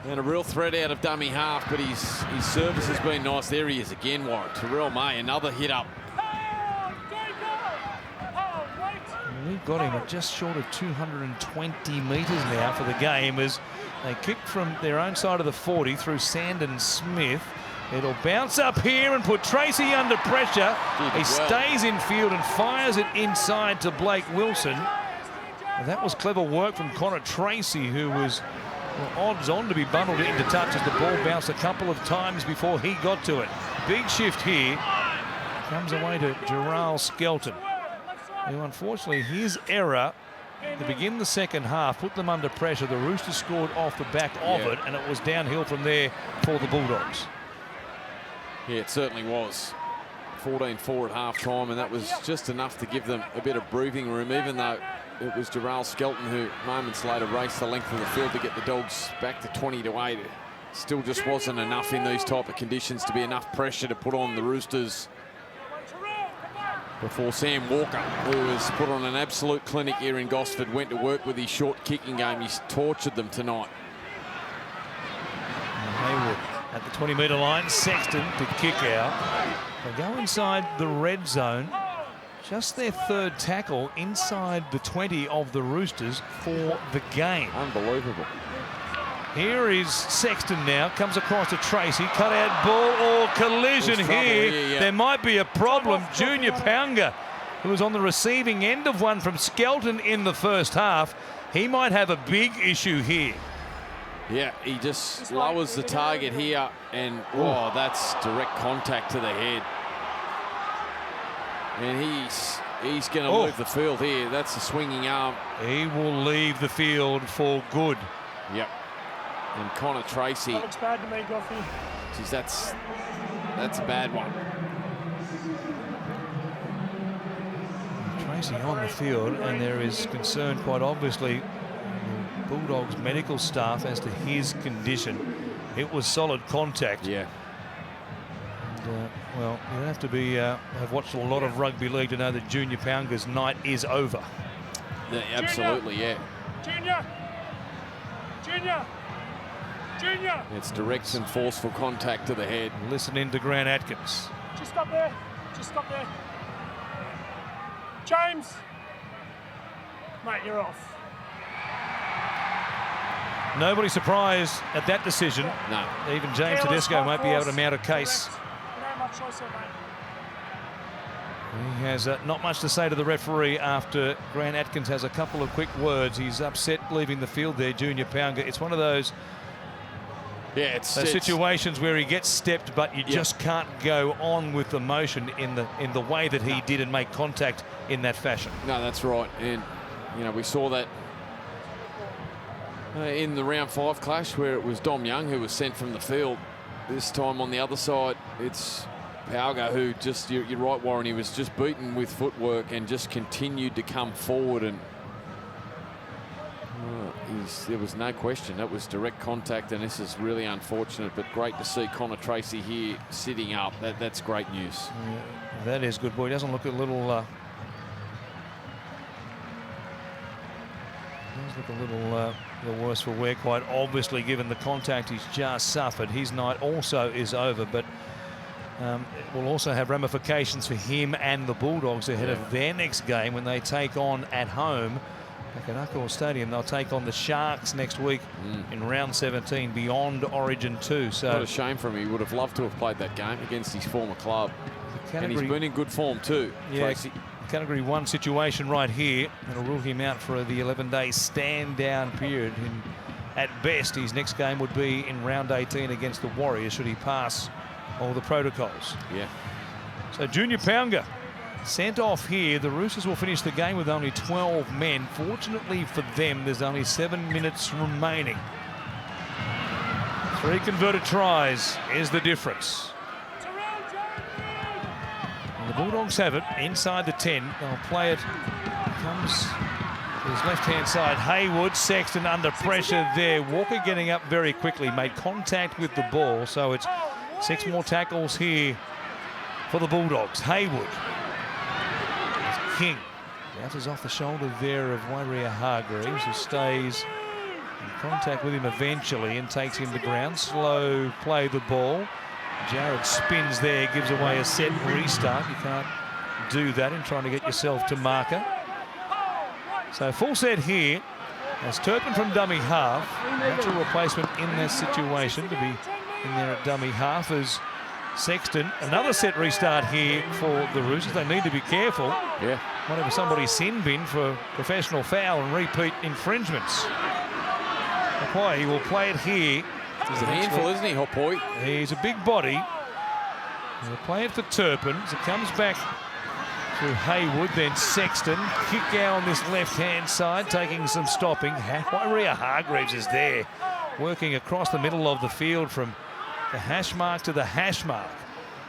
And a real threat out of dummy half, but his service has been nice. There he is again, Warren. Terrell May, another hit up. We've got him at just short of 220 metres now for the game as they kick from their own side of the 40 through Sandon Smith. It'll bounce up here and put Tracy under pressure. He stays in field and fires it inside to Blake Wilson. And that was clever work from Connor Tracy, who was odds on to be bundled into touch as the ball bounced a couple of times before he got to it. Big shift here. Comes away to Gerald Skelton, who unfortunately his error to begin the second half put them under pressure. The Roosters scored off the back of it, and it was downhill from there for the Bulldogs. Yeah, it certainly was. 14-4 at half-time, and that was just enough to give them a bit of breathing room, even though it was Gerald Skelton who moments later raced the length of the field to get the Dogs back to 20-8. It still just wasn't enough in these type of conditions to be enough pressure to put on the Roosters before Sam Walker, who has put on an absolute clinic here in Gosford, went to work with his short kicking game. He's tortured them tonight. Hayward at the 20-metre line. Sexton to kick out. They go inside the red zone. Just their third tackle inside the 20 of the Roosters for the game. Unbelievable. Here is Sexton now. Comes across to Tracy. Cut out ball or collision here. There might be a problem. Junior Paunga, who was on the receiving end of one from Skelton in the first half. He might have a big issue here. Yeah, he just lowers the target here, and oh, that's direct contact to the head. And he's going to leave the field here. That's a swinging arm. He will leave the field for good. Yep. And Connor Tracy. That looks bad to me, Goffey. Geez, that's a bad one. Tracy on the field, and there is concern, quite obviously, the Bulldogs medical staff as to his condition. It was solid contact. Yeah. And, well, you have to be have watched a lot of rugby league to know that Junior Paunga's night is over. Yeah, absolutely, yeah. Junior. It's direct and forceful contact to the head. Listen in to Grant Atkins. Just stop there. James. Mate, you're off. Nobody surprised at that decision. No. Even James Tedesco won't be able to mount a case. No much choice there, mate. He has not much to say to the referee after Grant Atkins has a couple of quick words. He's upset leaving the field there, Junior Paunga. It's one of those situations where he gets stepped, but you just can't go on with the motion in the way that he did and make contact in that fashion. No, that's right. And, you know, we saw that in the round 5 clash where it was Dom Young who was sent from the field. This time on the other side, it's Paunga who just, you're right, Warren, he was just beaten with footwork and just continued to come forward, and There was no question. That was direct contact, and this is really unfortunate, but great to see Connor Tracy here sitting up. That's great news. Yeah, that is good, boy. He doesn't look a little... the worse for wear, quite obviously, given the contact he's just suffered. His night also is over, but it will also have ramifications for him and the Bulldogs ahead of their next game when they take on at home back at Accor Stadium. They'll take on the Sharks next week in round 17 beyond Origin 2. So what a shame for him. He would have loved to have played that game against his former club. And he's been in good form too. Yeah, Tracy. Category 1 situation right here. It'll rule him out for the 11-day stand-down period. And at best, his next game would be in round 18 against the Warriors, should he pass all the protocols. Yeah. So Junior Paunga sent off here. The Roosters will finish the game with only 12 men. Fortunately for them, there's only 7 minutes remaining. 3 converted tries is the difference. The Bulldogs have it inside the 10. They'll play it. Comes to his left-hand side. Haywood, Sexton under pressure there. Walker getting up very quickly. Made contact with the ball. So it's 6 more tackles here for the Bulldogs. Haywood. King. Bounces off the shoulder there of Wairia Hargreaves, who stays in contact with him eventually and takes him to ground. Slow play the ball. Jared spins there, gives away a set restart. You can't do that in trying to get yourself to marker. So full set here as Turpin from dummy half. Natural replacement in this situation to be in there at dummy half as Sexton. Another set restart here for the Roosters. They need to be careful. Yeah. Whatever somebody's sin bin for professional foul and repeat infringements. He will play it here. He's a handful, isn't he, Hot Boy? He's a big body. He'll play it for Turpin as it comes back to Haywood, then Sexton. Kick out on this left-hand side, taking some stopping. Wairia Hargreaves is there, working across the middle of the field from the hash mark to the hash mark.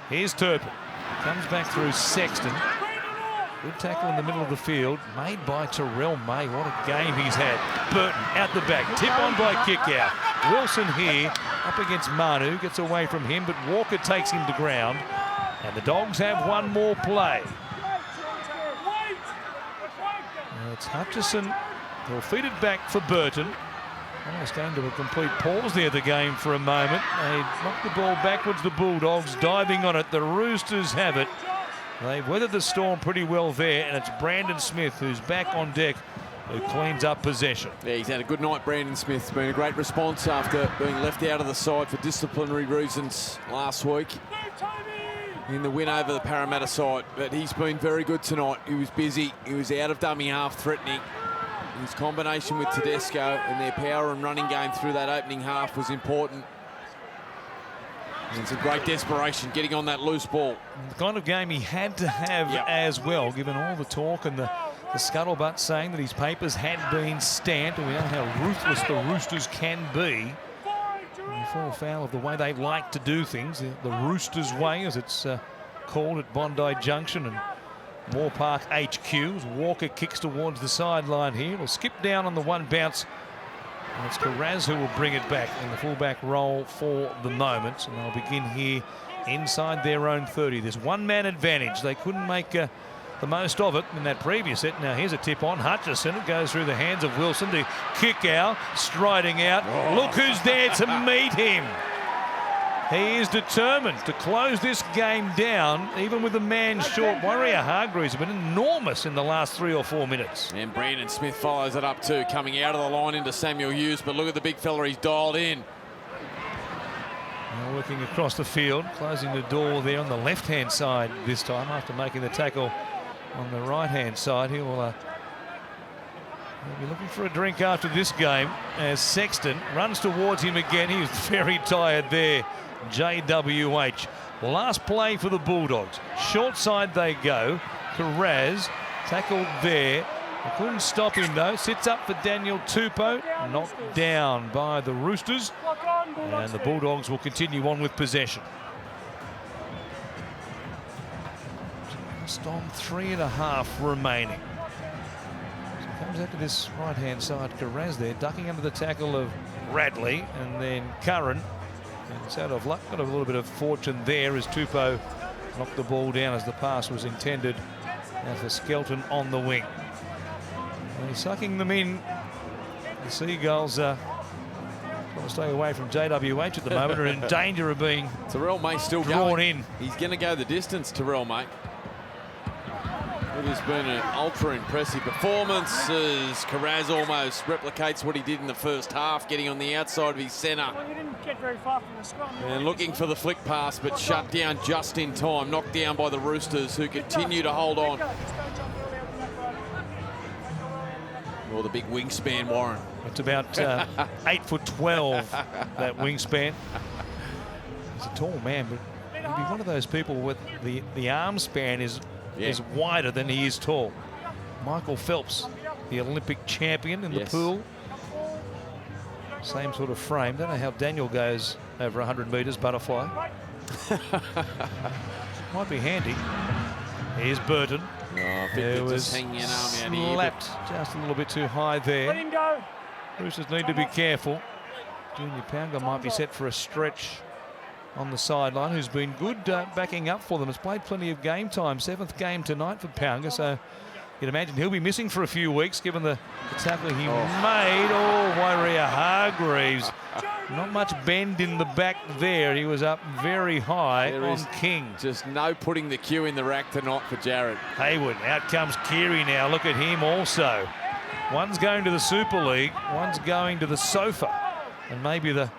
Here's Turpin. Comes back through Sexton. Good tackle in the middle of the field, made by Terrell May. What a game he's had. Burton out the back, tip on by kick out. Wilson here up against Manu, gets away from him, but Walker takes him to ground. And the Dogs have one more play. Now it's Hutchison. They'll feed it back for Burton. Almost came to a complete pause there, the game, for a moment. They knocked the ball backwards, the Bulldogs diving on it. The Roosters have it. They've weathered the storm pretty well there, and it's Brandon Smith who's back on deck, who cleans up possession. Yeah, he's had a good night, Brandon Smith. It's been a great response after being left out of the side for disciplinary reasons last week in the win over the Parramatta side. But he's been very good tonight. He was busy. He was out of dummy half threatening. His combination with Tedesco and their power and running game through that opening half was important. And some great desperation getting on that loose ball. The kind of game he had to have as well, given all the talk and the scuttlebutt saying that his papers had been stamped. And we know how ruthless the Roosters can be. And they fall foul of the way they like to do things, the Roosters way, as it's called at Bondi Junction and Moore Park HQ. As Walker kicks towards the sideline here. Will skip down on the one bounce. And it's Carraz who will bring it back in the fullback role for the moment. And they'll begin here inside their own 30. There's one-man advantage. They couldn't make the most of it in that previous set. Now here's a tip on Hutchison. It goes through the hands of Wilson to kick out, striding out. Oh. Look who's there to meet him. He is determined to close this game down, even with the man short. Wairia Hargreaves has been enormous in the last 3 or 4 minutes. And Brandon Smith follows it up too, coming out of the line into Samuel Hughes. But look at the big fella he's dialed in. Now working across the field, closing the door there on the left-hand side this time after making the tackle on the right-hand side. He'll be looking for a drink after this game as Sexton runs towards him again. He's very tired there. JWH. Last play for the Bulldogs. Short side they go. Carraz tackled there. They couldn't stop him though. Sits up for Daniel Tupou. Knocked down by the Roosters. And the Bulldogs will continue on with possession. Just on 3.5 remaining. So comes comes out to this right-hand side. Carraz there, ducking under the tackle of Radley, and then Curran. And it's out of luck. Got a little bit of fortune there as Tupou knocked the ball down as the pass was intended. Now for Skelton on the wing. And he's sucking them in. The Seagulls trying to stay away from JWH at the moment, are in danger of being Terrell May still drawn going. in. He's going to go the distance, Terrell May. It has been an ultra impressive performance as Carraz almost replicates what he did in the first half, getting on the outside of his centre. Well, you didn't get very far from the scrum. And looking for the flick pass, but shut down just in time. Knocked down by the Roosters, who continue to hold on. Or the big wingspan, Warren. It's about 8'12", that wingspan. He's a tall man, but he'd be one of those people with the arm span is wider than he is tall. Michael Phelps, the Olympic champion in the pool. Same sort of frame. Don't know how Daniel goes over 100 metres butterfly. Might be handy. Here's Burton. I think was just hanging an arm out here. slapped just a little bit too high there. Let him go. Roosters need to be careful. Junior Pounga might be set for a stretch on the sideline, who's been good backing up for them. Has played plenty of game time. 7th game tonight for Pounga, so you'd imagine he'll be missing for a few weeks given the tackle he made. Oh, Wairia Hargreaves. Not much bend in the back there. He was up very high on King. Just no putting the cue in the rack tonight for Jared. Hayward. Out comes Keary now. Look at him also. One's going to the Super League, one's going to the sofa, and maybe the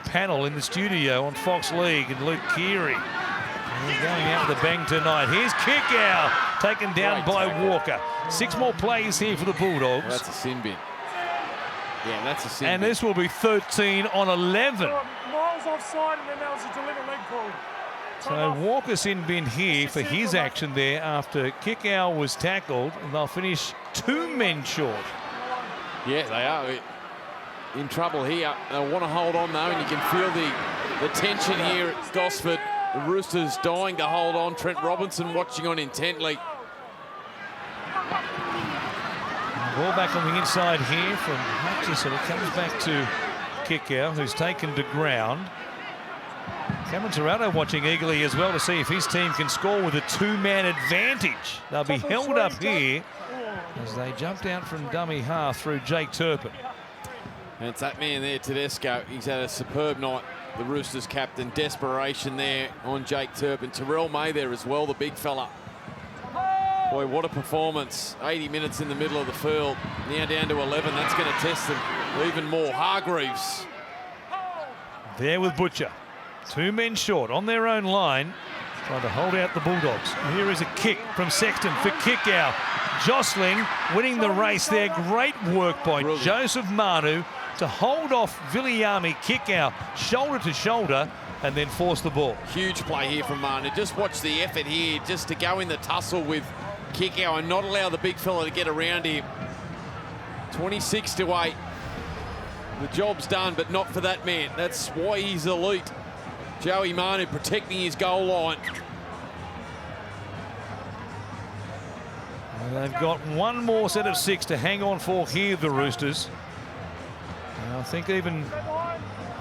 panel in the studio on Fox League. And Luke Keary going out with a bang tonight. Here's Kickow, taken down by Walker. 6 more plays here for the Bulldogs. Well, that's a sin bin. Yeah, that's a sin And bin. this will be 13 on 11. Miles offside, and then there was a deliberate leg pull. So Walker sin bin here for his action there after Kickow was tackled, and they'll finish 2 men short. Yeah, they are in trouble here. They want to hold on though, and you can feel the tension here at Gosford. The Roosters dying to hold on. Trent Robinson watching on intently. Ball back on the inside here from Hutchison. It comes back to Kickow, who's taken to ground. Cameron Serrato watching eagerly as well to see if his team can score with a 2-man advantage. They'll be held up here as they jumped out from dummy half through Jake Turpin. And it's that man there, Tedesco. He's had a superb night. The Roosters captain. Desperation there on Jake Turpin. Terrell May there as well, the big fella. Boy, what a performance. 80 minutes in the middle of the field. Now down to 11. That's going to test them even more. Hargreaves. There with Butcher. 2 men short on their own line, trying to hold out the Bulldogs. Here is a kick from Sexton for Kickow. Jostling, winning the race there. Great work by Joseph Manu to hold off Viliami Kickow shoulder to shoulder and then force the ball. Huge play here from Manu. Just watch the effort here just to go in the tussle with Kickow and not allow the big fella to get around him. 26-8. The job's done, but not for that man. That's why he's elite. Joey Manu protecting his goal line. And they've got 1 more set of 6 to hang on for here, the Roosters. And I think even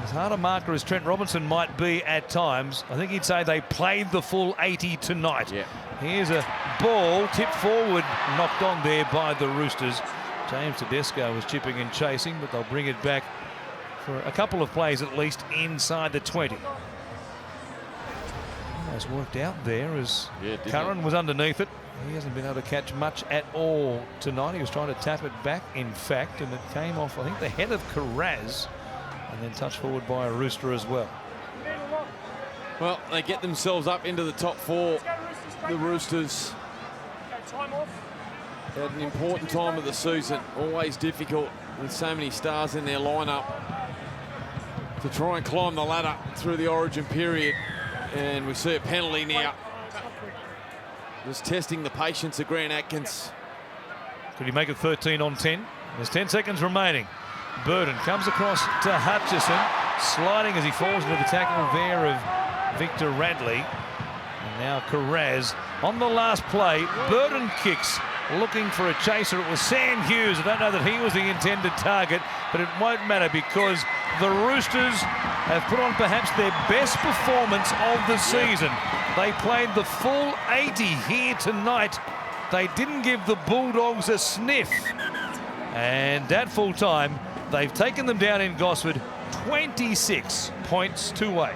as hard a marker as Trent Robinson might be at times, I think he'd say they played the full 80 tonight. Yeah. Here's a ball tipped forward, knocked on there by the Roosters. James Tedesco was chipping and chasing, but they'll bring it back for a couple of plays at least inside the 20. Almost worked out there as Curran was underneath it. He hasn't been able to catch much at all tonight. He was trying to tap it back, in fact, and it came off, I think, the head of Carraz, and then touched forward by a Rooster as well. Well, they get themselves up into the top 4. The Roosters at an important time of the season. Always difficult with so many stars in their lineup to try and climb the ladder through the origin period. And we see a penalty now. Just testing the patience of Grant Atkins. Could he make it 13 on 10? There's 10 seconds remaining. Burden comes across to Hutchison, sliding as he falls into the tackle there of Victor Radley. And now Carraz on the last play. Burden kicks looking for a chaser. It was Sam Hughes. I don't know that he was the intended target, but it won't matter because the Roosters have put on perhaps their best performance of the season. They played the full 80 here tonight. They didn't give the Bulldogs a sniff. And at full time, they've taken them down in Gosford 26 points to 8.